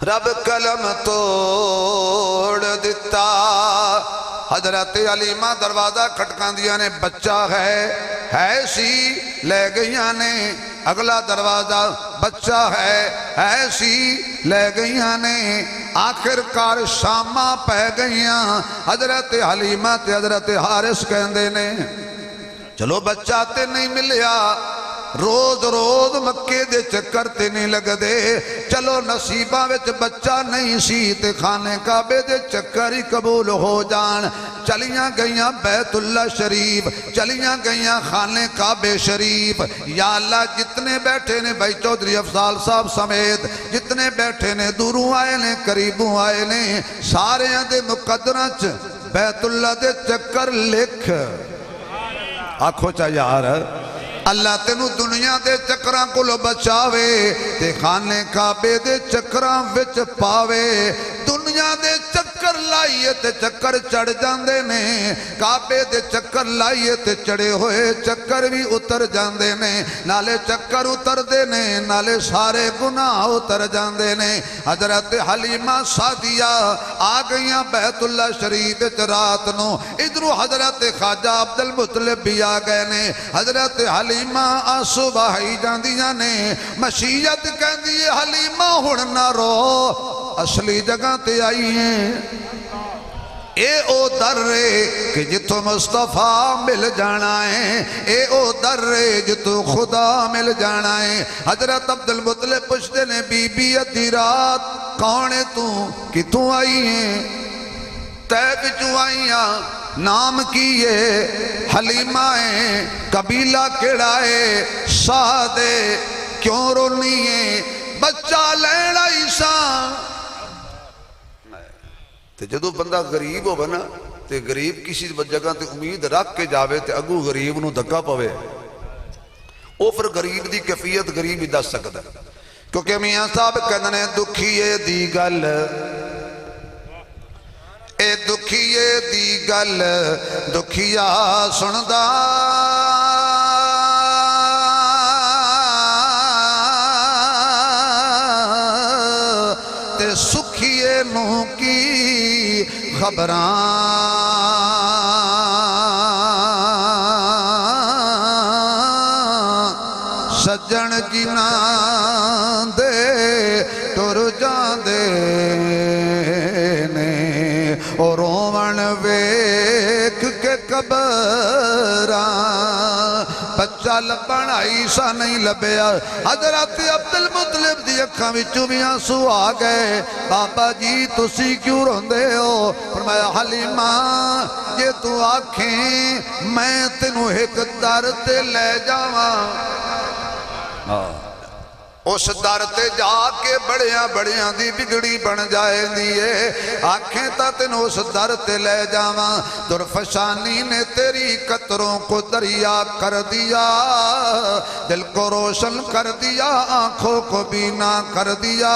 رب کلم توڑ دیتا حضرت علیمہ دروازہ کھٹکان دیا نے بچہ ہے سی لے گئیاں نے اگلا دروازہ بچہ ہے سی لے گئیاں نے آخر کار شامہ پہ گئیاں حضرت حلیمہ تے حضرت حارث کہندے نے چلو بچہ تے نہیں ملیا، روز روز مکے دے چکر تے نہیں لگ دے، چلو نصیباں وچ بچہ نہیں سی تے خانے کعبے دے چکر ہی قبول ہو جان، چلیاں گئیاں بیت اللہ شریف، چلیاں گئیاں خانے کعبے شریف۔ یا اللہ جتنے بیٹھے نے بھائی چودھری افضال صاحب سمیت، جتنے بیٹھے نے دوروں آئے نے قریبوں آئے نے، سارے دے مقدرہ چ بیت اللہ دے چکر لکھ۔ آکھو چا یار اللہ تینو دنیا دے چکراں کو لو بچاوے تے خانے کعبے دے چکراں وچ پاوے۔ دنیا دے چکر لائیے تے چکر چڑھ جاندے نے، کعبے دے چکر لائیے تے چڑھے ہوئے چکر بھی اتر جاندے نے، نالے چکر اتر دے نے نالے سارے گناہ اتر جاندے نے۔ حضرت حلیمہ سعدیہ آ گئیاں بیت اللہ شریف رات نو، ادھروں حضرت خواجہ عبدالمطلب بھی آ گئے نے۔ حضرت حلیمہ صبح ہی جاندیاں نے، مشیت کہندی ہے حلیمہ ہن نہ رو، اصلی جگہ تے آئی ہیں۔ اے او در رے کہ جتوں مصطفیٰ مل جانا ہے، اے او در رے جتوں خدا مل جانا ہے۔ حضرت عبدالمطلب پوچھتے نے بی بی ادھی رات کون ہے تو کتوں آئی ہیں؟ تے بچوں آئیاں نام کیے حلیمہ ہے، قبیلہ کیڑا ہے سادے، کیوں رونی ہے بچہ لینا عیسیٰ۔ تے جدو بندہ غریب ہو بنا تے غریب کسی جگہ تے امید رکھ کے جاوے تے اگو غریب نو دھکا پوے، او پھر غریب دی کیفیت غریب ہی دس سکتا ہے۔ کیونکہ میاں صاحب کہنے دکھیے دی گل، اے دکھیے دی گل دکھیا سندا، تے سکھیے نو کی خبراں، سجن جناں دے ٹر جاندے نے، اور روون ویکھ کے قبراں، بچہ لبن عیسیٰ نہیں لبیا۔ حضرت عبدالمطلب دی اکھاں وچوں بھی آنسو آ گئے، بابا جی تسی کیوں روندے ہو؟ فرمایا حلیمہ جے تو آکھیں میں تینوں ایک در تے لے جاواں، اس در تے جا کے بڑیاں بڑیاں دی بگڑی بن جائے دیئے، آنکھیں تا تینوں اس در تے لے جاواں، درفشانی نے تیری قطروں کو دریا کر دیا، دل کو روشن کر دیا، آنکھوں کو بینا کر دیا،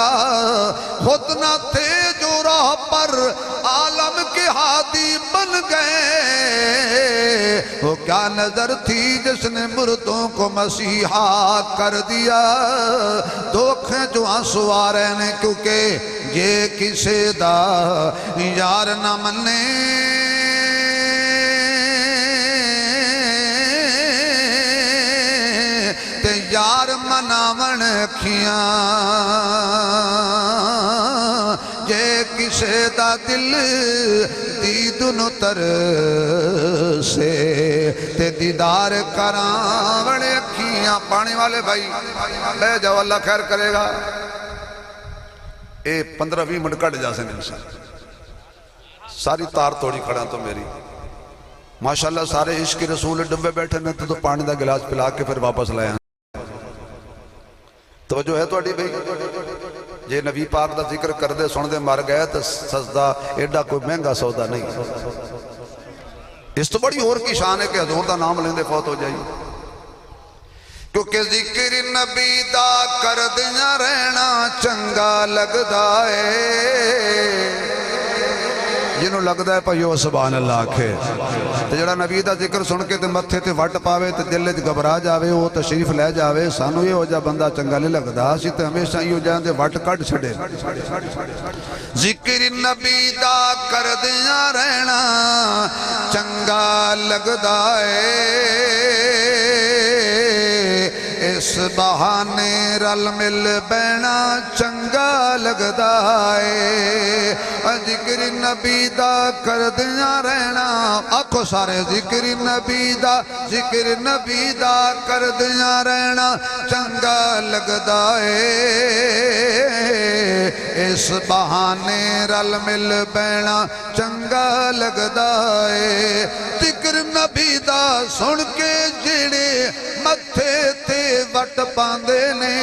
خود نہ تھے جو راہ پر عالم کے ہادی بن گئے، وہ کیا نظر تھی جس نے مردوں کو مسیحا کر دیا۔ دکھیں جو آنسو آ رہے ہیں کیونکہ یہ کسے دا یار نہ منے، تے یار مناون کھیاں، یہ کسے دا دل دیدن تر سے، تے دیدار کراون کھیاں۔ پانی والے بھائی لے جاؤ اللہ خیر کرے گا، اے 15-20 منٹ کٹ جا سے انشاء ساری تار توڑی کھڑا تو میری ماشاءاللہ، سارے عشق رسول ڈبے بیٹھے نے تو پانی دا گلاس پلا کے پھر واپس لائے ہیں۔ توجہ ہے توڑی بھائی، جے نبی پاک دا ذکر کر دے سن دے مر گئے تو سجدہ ایڈا کوئی مہنگا سودا نہیں۔ اس تو بڑی اور کی شان ہے کہ حضور دا نام لیندے فوت ہو جائیے، کیونکہ ذکر نبی دا کر دیاں رہنا چنگا لگدا ہے، جنہوں لگدا ہے پہیو سبحان اللہ آکھے، تے جڑا نبی دا ذکر سن کے تے متھے تے وٹ پاوے تے دل وچ گھبرا جاوے، وہ تشریف لے جاوے، سانو یہ ہو جا بندہ چنگا نہیں لگدا، اسی تے ہمیشہ یہ ہو جاندے وٹ کٹ چھڑے۔ ذکر نبی دا کر دیاں رہنا چنگا لگدا ہے، اے اس بہانے رل مل بینا چنگا لگدا ہے ذکر نبی دا کردیاں رہنا آکھو سارے ذکر نبی دا کردیاں رہنا چنگا لگدا ہے اس بہانے رل مل بینا چنگا لگدا ہے ذکر نبی دا سن کے جڑے متھے تے وٹ پاندے نے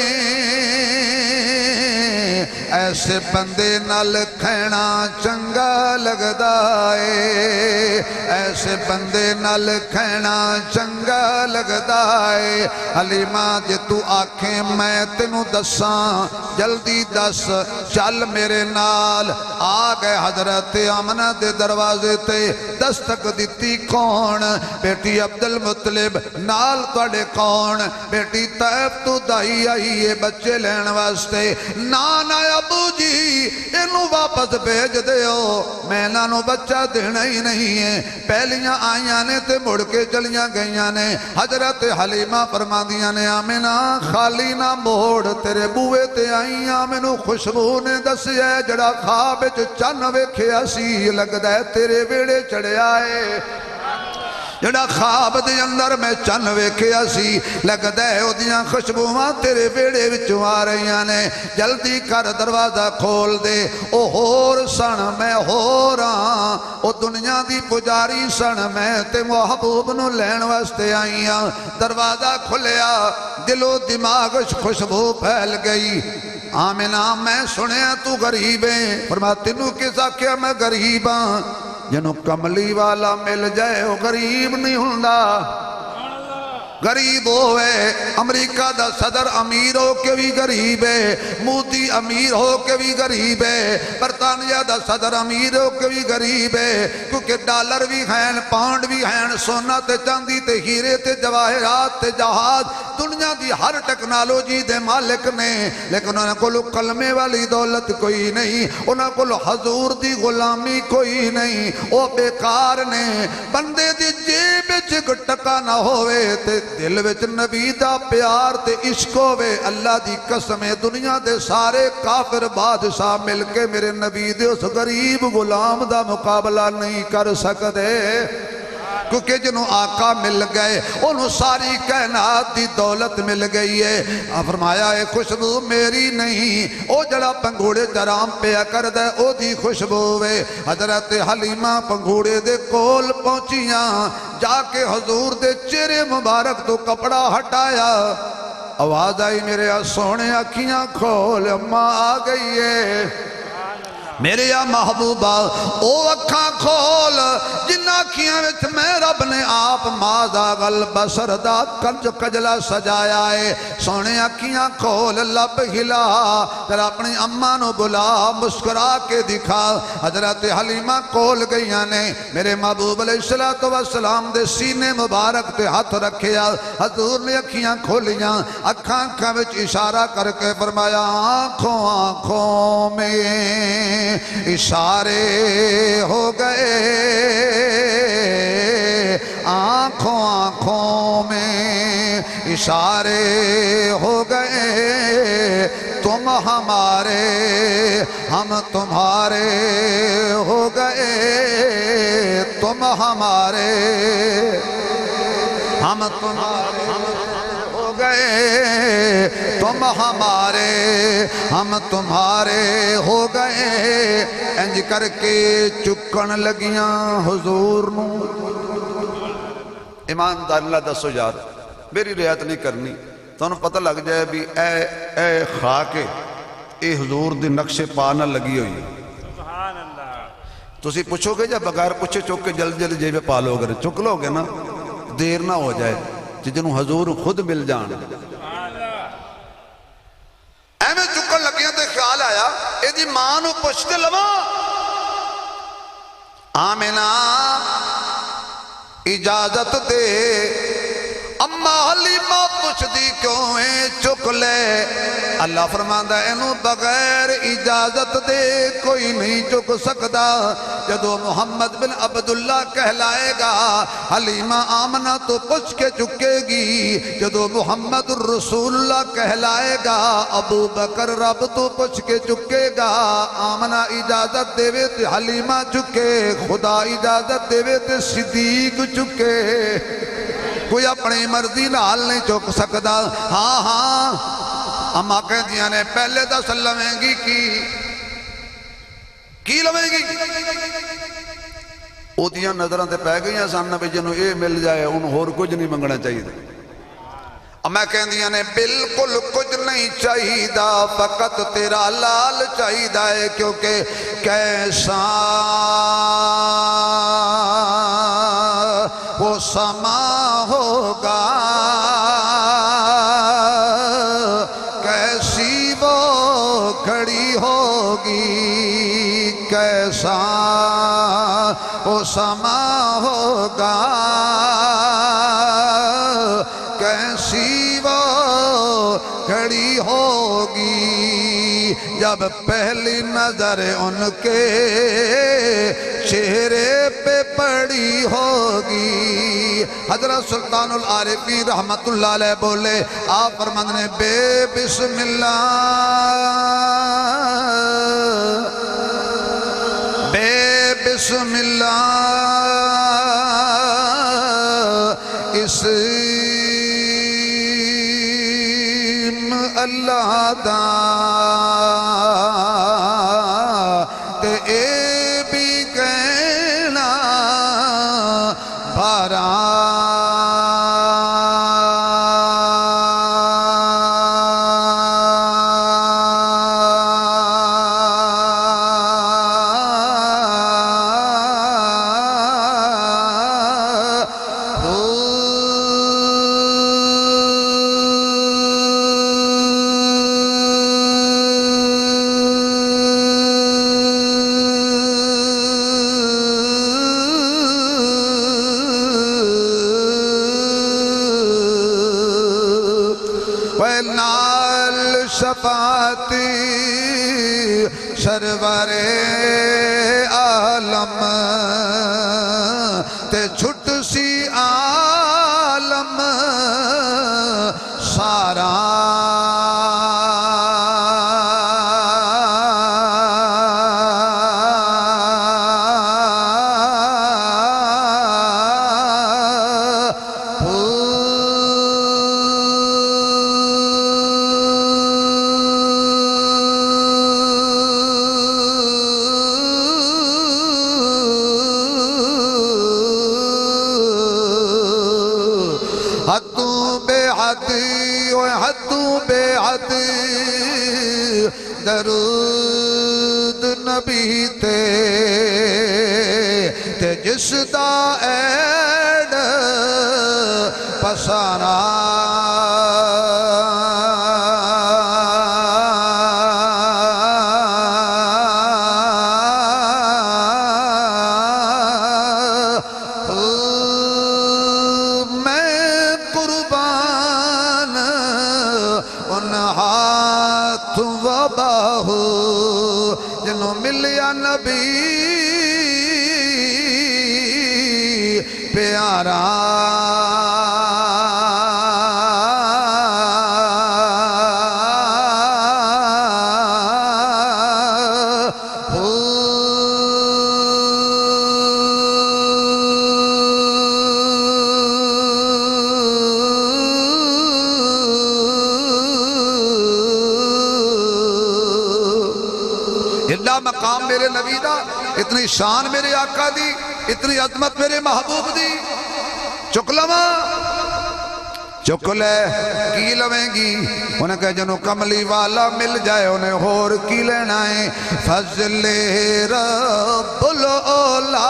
ایسے بندے نال کھینا چنگا لگدا ہے ایسے بندے نال کھینا چنگا لگدا ہے حلیمہ جے تو آنکھیں میں تینوں دساں جلدی دس چل میرے نال آ گئے حضرت آمنہ دے دروازے تے دستک دیتی کون بیٹی عبدالمطلب نال توڑے کون بیٹی طیب تو دائی آئی ہے بچے لین واسطے نانا ابو جی انہوں واپس بھیج دے ہو میں نانو بچہ دینا ہی نہیں ہے پہلیاں آئیاں نے تے مڑ کے چلیاں گئیاں نے حضرت حلیمہ فرماندیاں نے آمینہ خالی نہ موڑ تیرے بوئے تے آئیاں مینوں خوشبو نے دسیا جڑا خواب وچ چن ویکھیا سی لگدا ہے تیرے ویڑے چڑھیا ہے جڑا خواب دے اندر میں چن ویکھیا سی لگدا ہے او دیاں خوشبوواں تیرے ویڑے وچوں آ رہیاں نے جلدی کر دروازہ کھول دے او ہور سن میں ہوراں او دنیا دی پجاری سن میں تے محبوب نو لین واسطے آئیاں دروازہ کھلیا دل و دماغ خوشبو پھیل گئی آمینہ میں سنیا تو غریب ہے فرما تینوں کس آکھیا میں غریب ہاں جنہوں کملی والا مل جائے وہ غریب نہیں ہوندہ غریب ہوئے امریکہ دا صدر امیر ہو کے بھی غریب ہے مودی امیر ہو کے بھی غریب ہے برطانیہ دا صدر امیر ہو کے بھی غریب ہے کیونکہ ڈالر بھی ہیں پاؤنڈ بھی ہیں سونا تے چاندی تے ہیرے تے جواہرات تے جہاز دنیا دی ہر ٹیکنالوجی دے مالک نے لیکن انہوں کو کلمے والی دولت کوئی نہیں انہوں کو حضور دی غلامی کوئی نہیں وہ بیکار نے بندے دی جیب ٹکا نہ ہوئے تے دل وچ نبی دا پیار تے عشق ہوئے اللہ دی قسم دنیا دے سارے کافر بادشاہ مل کے میرے نبی دے اس غریب غلام دا مقابلہ نہیں کر سکتے کیونکہ جنہوں آقا مل گئے انہوں ساری کائنات دی دولت مل گئی ہے فرمایا ہے خوشبو میری نہیں او جڑا پنگوڑے جرام پیا کر دے او دی خوشبو ہے حضرت حلیمہ پنگوڑے دے کول پہنچیاں جا کے حضور دے چہرے مبارک تو کپڑا ہٹایا آواز آئی میرے سونے اکھیاں کھول اماں آ گئی ہے میرے یا محبوبہ او اکھاں کھول جنہ کیاں وچ میں رب نے آپ مازا غل بسر دا کنج کجلا سجایا ہے سونے اکھیاں کھول لب ہلا پھر اپنی اماں نو بلا مسکرا کے دکھا حضرت حلیمہ کھول گئیاں نے میرے محبوب علیہ السلام دے سینے مبارک تے ہاتھ رکھیا حضور نے اکھیاں کھولیاں اکھاں وچ اشارہ کر کے فرمایا آنکھوں آنکھوں میں اشارے ہو گئے آنکھوں آنکھوں میں اشارے ہو گئے تم ہمارے ہم تمہارے ہو گئے تم ہمارے ہم تمہارے ہو گئے تم ہمارے ہم تمہارے ہو گئے انج کر کے چکن لگیاں حضور نو ایماندار اللہ دسو یار میری رعایت نہیں کرنی تو انہوں پتہ لگ جائے بھی اے خاک اے حضور دی نقش پا نہ لگی ہوئی سبحان اللہ تو اسی پوچھو گے یا بغیر پوچھے چک کے جلد جلد جیبے پالو گے چک لو گے نا دیر نہ ہو جائے جنہوں حضور خود مل جان ایمیں چکن لگیاں تے خیال آیا اے دی ماں نو پوچھتے لوا آمینہ اجازت دے اما حلیمہ پوچھ دی کیوں ہے چک لے اللہ فرماندا اینو بغیر اجازت دے کوئی نہیں چک سکدا جدو محمد بن عبداللہ کہلائے گا حلیمہ آمنہ تو پوچھ کے چکے گی جدو محمد الرسول اللہ کہلائے گا ابو بکر رب تو پوچھ کے چکے گا آمنہ اجازت دے تے حلیمہ چکے خدا اجازت دے تے صدیق چکے کوئی اپنی مرضی نال نہیں چک سکدا ہاں ہاں اما کہہ دیا نے پہلے دا سلمیں گی کی لویں گی او دیاں نظران تے پہ گئی ہیں سامنا بھی جنہوں اے مل جائے انہوں اور کچھ نہیں منگنا چاہیے اما کہہ دیا نے بالکل کچھ نہیں چاہیے دا فقط تیرا لال چاہیے دا ہے کیونکہ کیسا وہ سما ہوگا کیسی وہ گھڑی ہوگی کیسا وہ سما ہوگا کیسی وہ گھڑی ہوگی جب پہلی نظر ان کے چہرے پہ پڑی ہوگی حضرت سلطان العارفین رحمت اللہ علیہ بولے آپ فرماندے نے بے بسم اللہ بے بسم اللہ اسم اللہ دا تے اے بھی کہنا بھارا نال شفاعتی سرور عالم تے چھٹ سی عالم سارا حدوں بے حد حدوں بے حد درود نبی تے جس دا ایڈ پسانا ہاتھ و باہو جنہوں ملیا نبی پیارا اتنا مقام میرے نبی دا اتنی شان میرے آقا دی اتنی عظمت میرے محبوب دی چکلما چکلے کی لویں گی انہیں کہا جنہوں کملی والا مل جائے انہیں اور کی لینا ہے فضل رب الاولا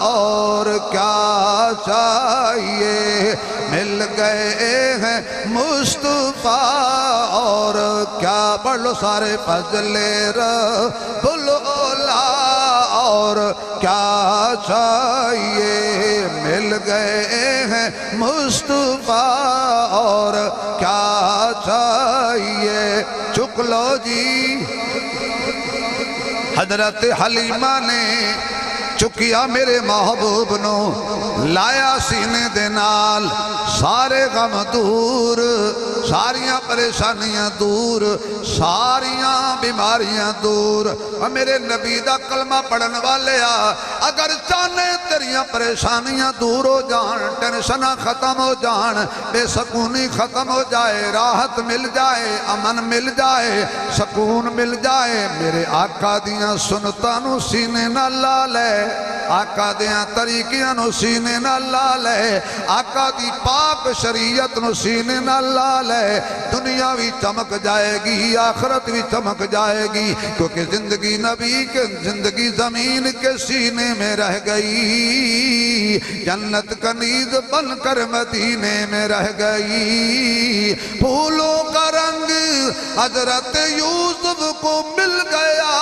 اور کیا چاہیے مل گئے ہیں مصطفیٰ اور کیا پڑھ لو سارے فضل رب الاولا اور کیا چاہیے مل گئے ہیں مصطفیٰ لو جی حضرت حلیمہ نے چکیا میرے محبوب نو لایا سینے دے نال سارے غم دور ساریاں پریشانیاں دور ساریاں بیماریاں دور اور میرے نبی دا کلمہ پڑھن والے اگر چاہنے تیریاں پریشانیاں دور ہو جان ٹینشنہ ختم ہو جان بے سکونی ختم ہو جائے راحت مل جائے امن مل جائے سکون مل جائے میرے آقا دیاں سنتانو سینے نہ لا لے آقا دیاں طریقیاں نو سینے نہ لا لے آقا دی پاک شریعت نو سینے نہ لا لے دنیا بھی چمک جائے گی آخرت بھی چمک جائے گی کیونکہ زندگی نبی کے زندگی زمین کے سینے میں رہ گئی جنت کا نیز بن کر مدینے میں رہ گئی پھولوں کا رنگ حضرت یوسف کو مل گیا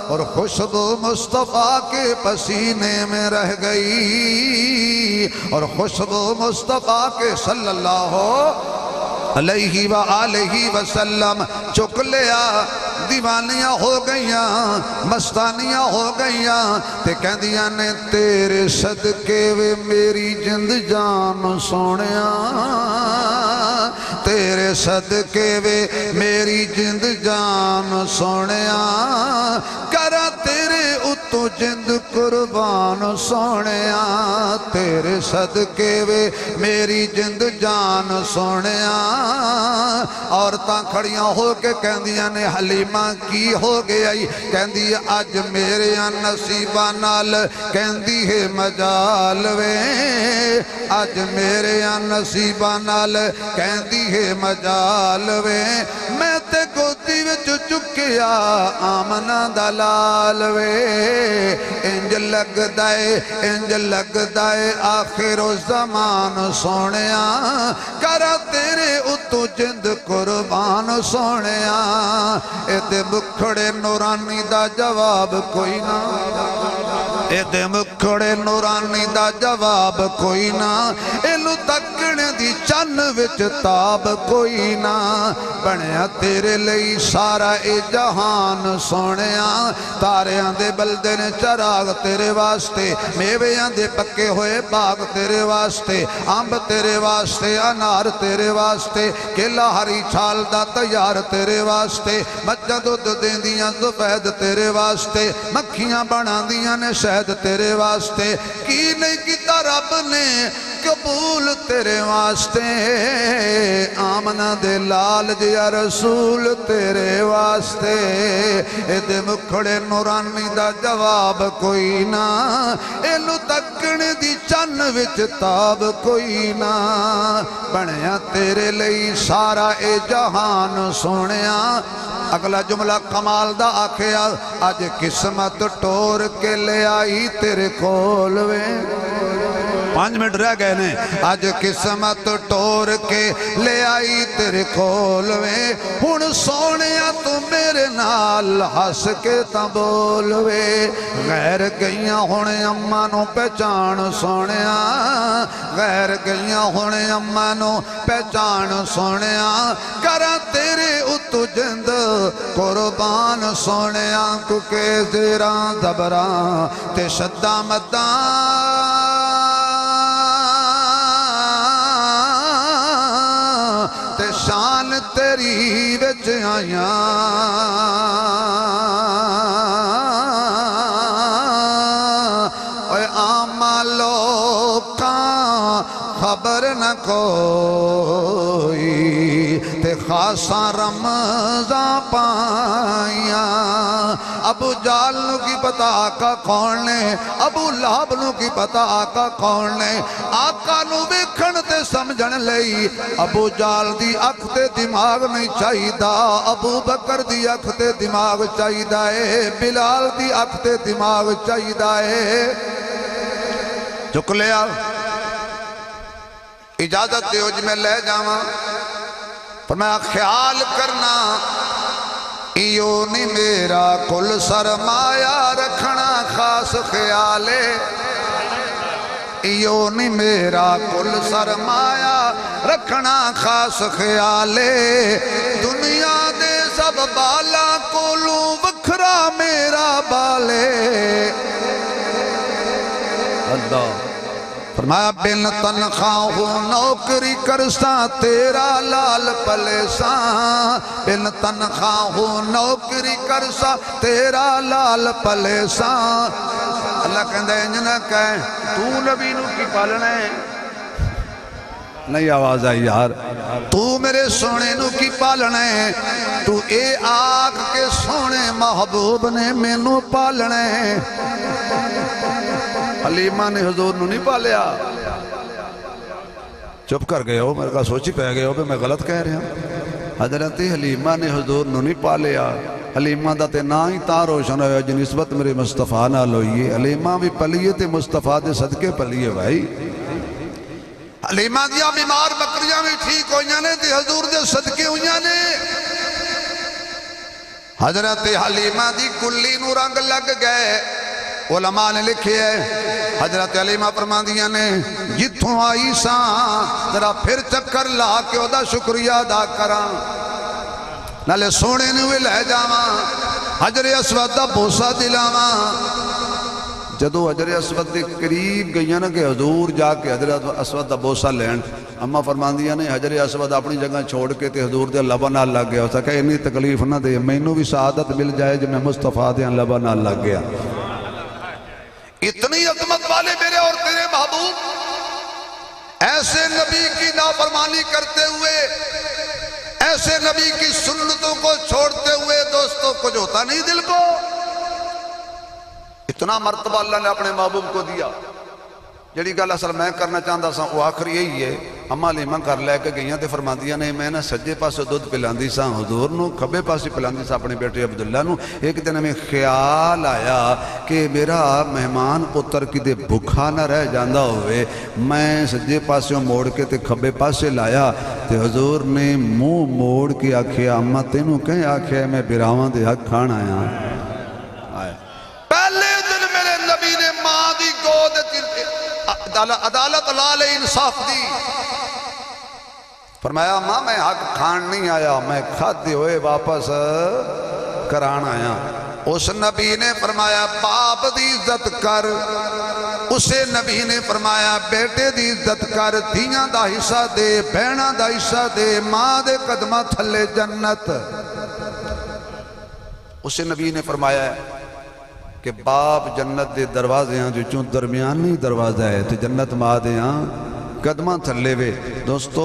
اور خوشبو مصطفیٰ کے پسینے میں رہ گئی اور خوشبو مصطفیٰ کے صلی اللہ علیہ وآلہ وسلم چک لیا دیوانیاں ہو گئیاں مستانیاں ہو گئیاں تے کہندیاں نے تیرے صدقے وے میری جند جان سونیاں تیرے صدقے وے میری جند جان سونیاں کرا تیرے اتو جند قربان سونیاں تیرے صدقے وے میری جند جان سونیاں عورتاں کھڑیاں ہو کے کہندیاں نے حلیمہ کی ہو گئی کہندی اج میرے نصیبہ نال کہندی ہے مجال وے اج میرے نصیبہ نال کہندی ہے مجال وے میں تے گودی وچ چکیا آمنہ دلال وے انج لگ دائے آخر و زمان سونیاں کرا تیرے اتو جند قربان سونیاں اے دے مکھڑے نورانی دا جواب کوئی نہ اے دے مکھڑے نورانی دا جواب کوئی نہ اے لو تکنے دی چن وچ تاب کوئی نہ بنیا تیرے لئی سارا اے جہان سونیاں تاریاں دے بلدے نے چراغ تیرے واسطے میویاں دے پکے ہوئے باغ تیرے واسطے امب تیرے واسطے انار تیرے واسطے کیلا ہری چھال دا تیار تیرے واسطے مجھا دودھ دیندیاں زفید تیرے واسطے مکھیاں بنا دیاں نے شہد تیرے واسطے کی نہیں کیتا رب نے قبول تیرے واسطے آمنہ دے لال جیا رسول تیرے واسطے اے دے مکھڑے نورانی دا جواب کوئی نہ اے لو تکنے دی چن وچ تاب کوئی نہ بنیا تیرے لئی سارا اے جہان سونیاں اگلا جملہ کمال دا آکھیا آج قسمت ٹور کے لے آئی تیرے کھول وے 5 منٹ رہ گئے نے آج قسمت ٹور کے لے آئی تیرے کھولوے ہن سونیاں تو میرے نال ہس کے تا بولوے غیر گئیاں ہونے اماں نو پہچان سونیاں غیر گئیاں ہونے اماں نو پہچان سونیاں کرا تیرے اتو جند قربان سونیاں کیونکہ زیران دبران تے شدہ مدان شان تیری وچ آیاں اوے آما لوکاں خبر نہ کوئی تے خاصا رمضان پائیاں ابو جال نو کی پتا آقا کون نے ابو لہب نو کی پتا آقا کون نے آقا نو ویکھن تے سمجھن لئی ابو جال دی اکھ تے دماغ نہیں چاہی دا ابو بکر دی اکھ تے دماغ چاہی دائے بلال دی اکھ تے دماغ چاہی دائے چک لیا اجازت دیو جی میں لے جاواں فرمایا خیال کرنا ایو نہیں میرا کل سرمایہ رکھنا خاص خیالے ایو نہیں میرا کل سرمایا رکھنا خاص خیالے دنیا دے سب بالا کولوں وکھرا میرا بالے اللہ فرمایا بن تنخواہ نوکری کرساں تیرا لال پلیساں بن تنخواہ نوکری کرساں تیرا لال پلیساں اللہ کہندہ ہے انجنہ کہیں تو نبی نو کی پالنا ہے نہیں آواز آئی یار تو میرے سونے نو کی پالنا ہے تو اے آگ کے سونے محبوب نے میں نو پالنا ہے حلیمہ نے حضور نو نہیں پالیا چپ کر گئے ہو میرے کہا سوچی پہ گئے ہو کہ میں غلط کہہ رہا ہوں حضرت حلیمہ نے حضور نو نہیں پالیا حلیمہ دا تے نا ہی تا روشن ہویا جی نسبت میرے مصطفیٰ نال ہوئیے حلیمہ بھی پلیے تے مصطفیٰ دے صدقے پلیے بھائی حلیمہ دیا بیمار بکریاں بھی ٹھیک ہوئیاں نے تے حضور دے صدقے ہوئیاں نے حضرت حلیمہ دی کلی نو رنگ لگ گئے علماء نے لکھے ہے حضرت حلیمہ فرماندیاں نے جتھوں آئی ساں ذرا پھر چکر لا کے او دا شکریہ ادا کراں نالے سونے نوے لے جاواں حجر اسود دا بوسہ دلاواں جدو حجر اسود دے قریب گئیاں نا کہ حضور جا کے حجر اسود دا بوسہ لین اما فرماندیاں نے حجر اسود اپنی جگہ چھوڑ کے تے حضور دے لبا نال لگ گیا اسا کہ انی تکلیف نہ دے مینوں بھی سعادت مل جائے جو میں مصطفیٰ دے لبا نال لگ گیا اتنی عظمت والے میرے اور تیرے محبوب ایسے نبی کی نافرمانی کرتے ہوئے ایسے نبی کی سنتوں کو چھوڑتے ہوئے دوستوں کو جو ہوتا نہیں دل کو اتنا مرتبہ اللہ نے اپنے محبوب کو دیا جڑی گل اصل میں کرنا چاہتا سا وہ آخر یہی ہے اما لیمہ کر لے کے گئیاں تے فرماندیاں نے میں نہ سجے پاسے دودھ پلاندی سا حضور نو کھبے پاسے پلاندی سا اپنے بیٹے عبداللہ نو ایک دن میں خیال آیا کہ میرا مہمان پتر کی دے بھکھا نہ رہ جاندہ ہوئے میں سجے پاسے موڑ کے تے کھبے پاسے لایا تے حضور نے منہ موڑ کے آکھیا اما تینوں کہیں آکھیا میں براواں دے حق کھان آیا پہلے دن میرے نبی نے ماں دی گود عدالت لالے انصاف دی فرمایا ماں میں حق کھان نہیں آیا میں کھاتے ہوئے واپس کران آیا اس نبی نے فرمایا باپ دی عزت کر اسے نبی نے فرمایا بیٹے دی عزت کر دھیاں دا حصہ دے بہناں دا حصہ دے ماں دے قدمہ تھلے جنت اسے نبی نے فرمایا کہ باپ جنت دے دروازے ہیں جو چون درمیانی دروازہ ہے تو جنت ماں دے ہیں قدمہ تھلے وے دوستو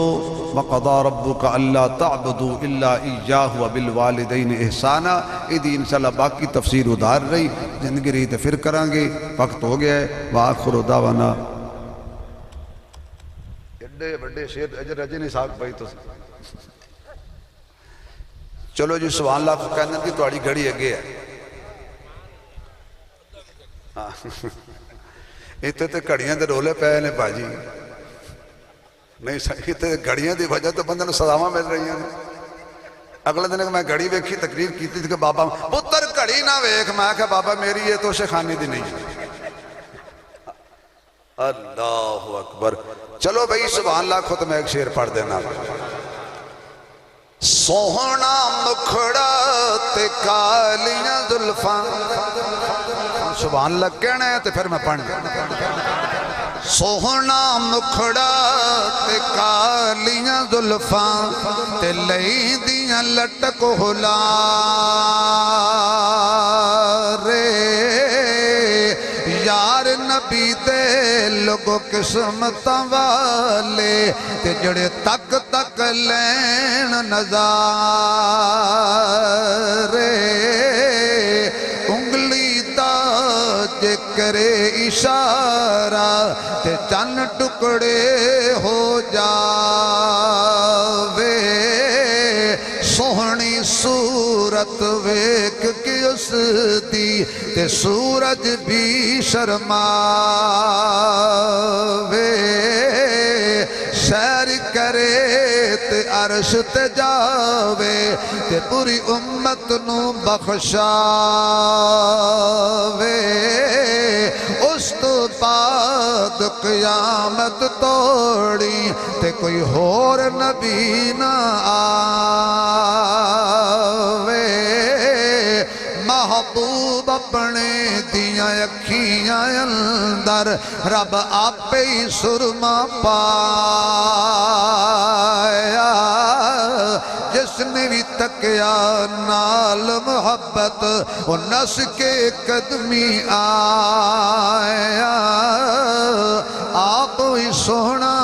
وَقَضَى رَبُّكَ أَلَّا تَعْبُدُوا إِلَّا إِيَّاهُ وَبِالْوَالِدَيْنِ إِحْسَانًا ایدی انشاءاللہ باقی تفسیر ادھار رہی زندگی رہی تو پھر کریں گے وقت ہو گیا ہے وآخر دعوانا اڈے بڑے شیر اجر رجی نہیں ساکھ بھائی تو چلو جی سبحان اللہ کو کہنے کی تو آڑی گھڑی اگے ہے اتنے تے گھڑیاں دے رولے پہ نے باجی نہیں اتنے گھڑیاں دی وجہ تو بندے نے سزاواں مل رہی ہیں اگلے دن میں گھڑی ویکھی تقریر کیتی تھی کہ بابا پتر گھڑی نہ ویکھ میں کہ بابا میری یہ تو شیخانی دی نہیں اللہ اکبر چلو بھئی سبحان اللہ خود میں ایک شعر پڑھ دینا سوہنا مکھڑا تے کالیاں زلفاں سبحان اللہ کہنا ہے تو پھر میں پڑھ سوہنا مکھڑا تے کالیاں زلفاں تے لئی دیاں لٹک ہلا رے یار نبی دے لوگو قسمتاں والے تے جڑے تک تک لین نظارے انگلی دا جے کرے اشارہ تے چند ٹکڑے ہو جاوے سوہنی صورت ویک کے اس دی تے سورج بھی شرماوے سیر کرے تے عرش تے جاوے تے پوری امت نو بخشاوے اس تو بعد قیامت توڑی تے کوئی ہور نبی نہ آوے محبوب اپنے دیاں اکھیاں اندر رب آپے ہی سرما پایا جس نے بھی تکیا نال محبت وہ نس کے قدمی آیا آپ بھی سونا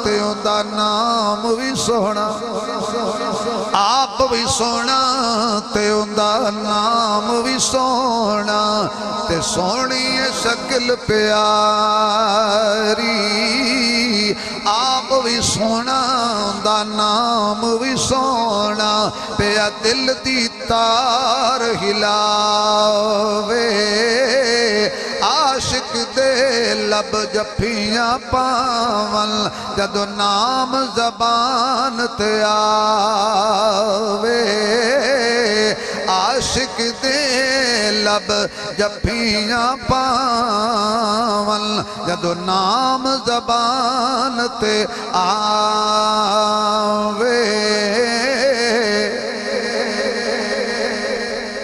تے اوندا نام بھی سونا آپ بھی سونا تے اوندا نام بھی سونا تے سونی شکل پیاری آپ بھی سونا اوندا نام بھی سونا پیا دل دی تار ہلاوے عاشق دے لب جفیاں پاون جدو نام زبان تے آوے عاشق دے لب جفیاں پاون جدو نام زبان تے آوے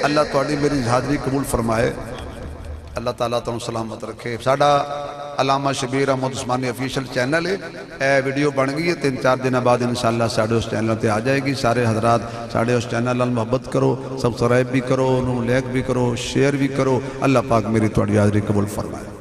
اللہ تواڈی میری حاضری قبول فرمائے اللہ تعالیٰ تم سلامت رکھے ساڑھا علامہ شبیر احمد عثمانی افیشل چینل ہے اے ویڈیو بن گئی ہے 3-4 دن بعد انشاءاللہ ساڑھے اس چینل تے آ جائے گی سارے حضرات ساڑھے اس چینل اللہ محبت کرو سبسکرائب بھی کرو انہوں لائک بھی کرو شیئر بھی کرو اللہ پاک میری تواڈی حاضری قبول فرمائے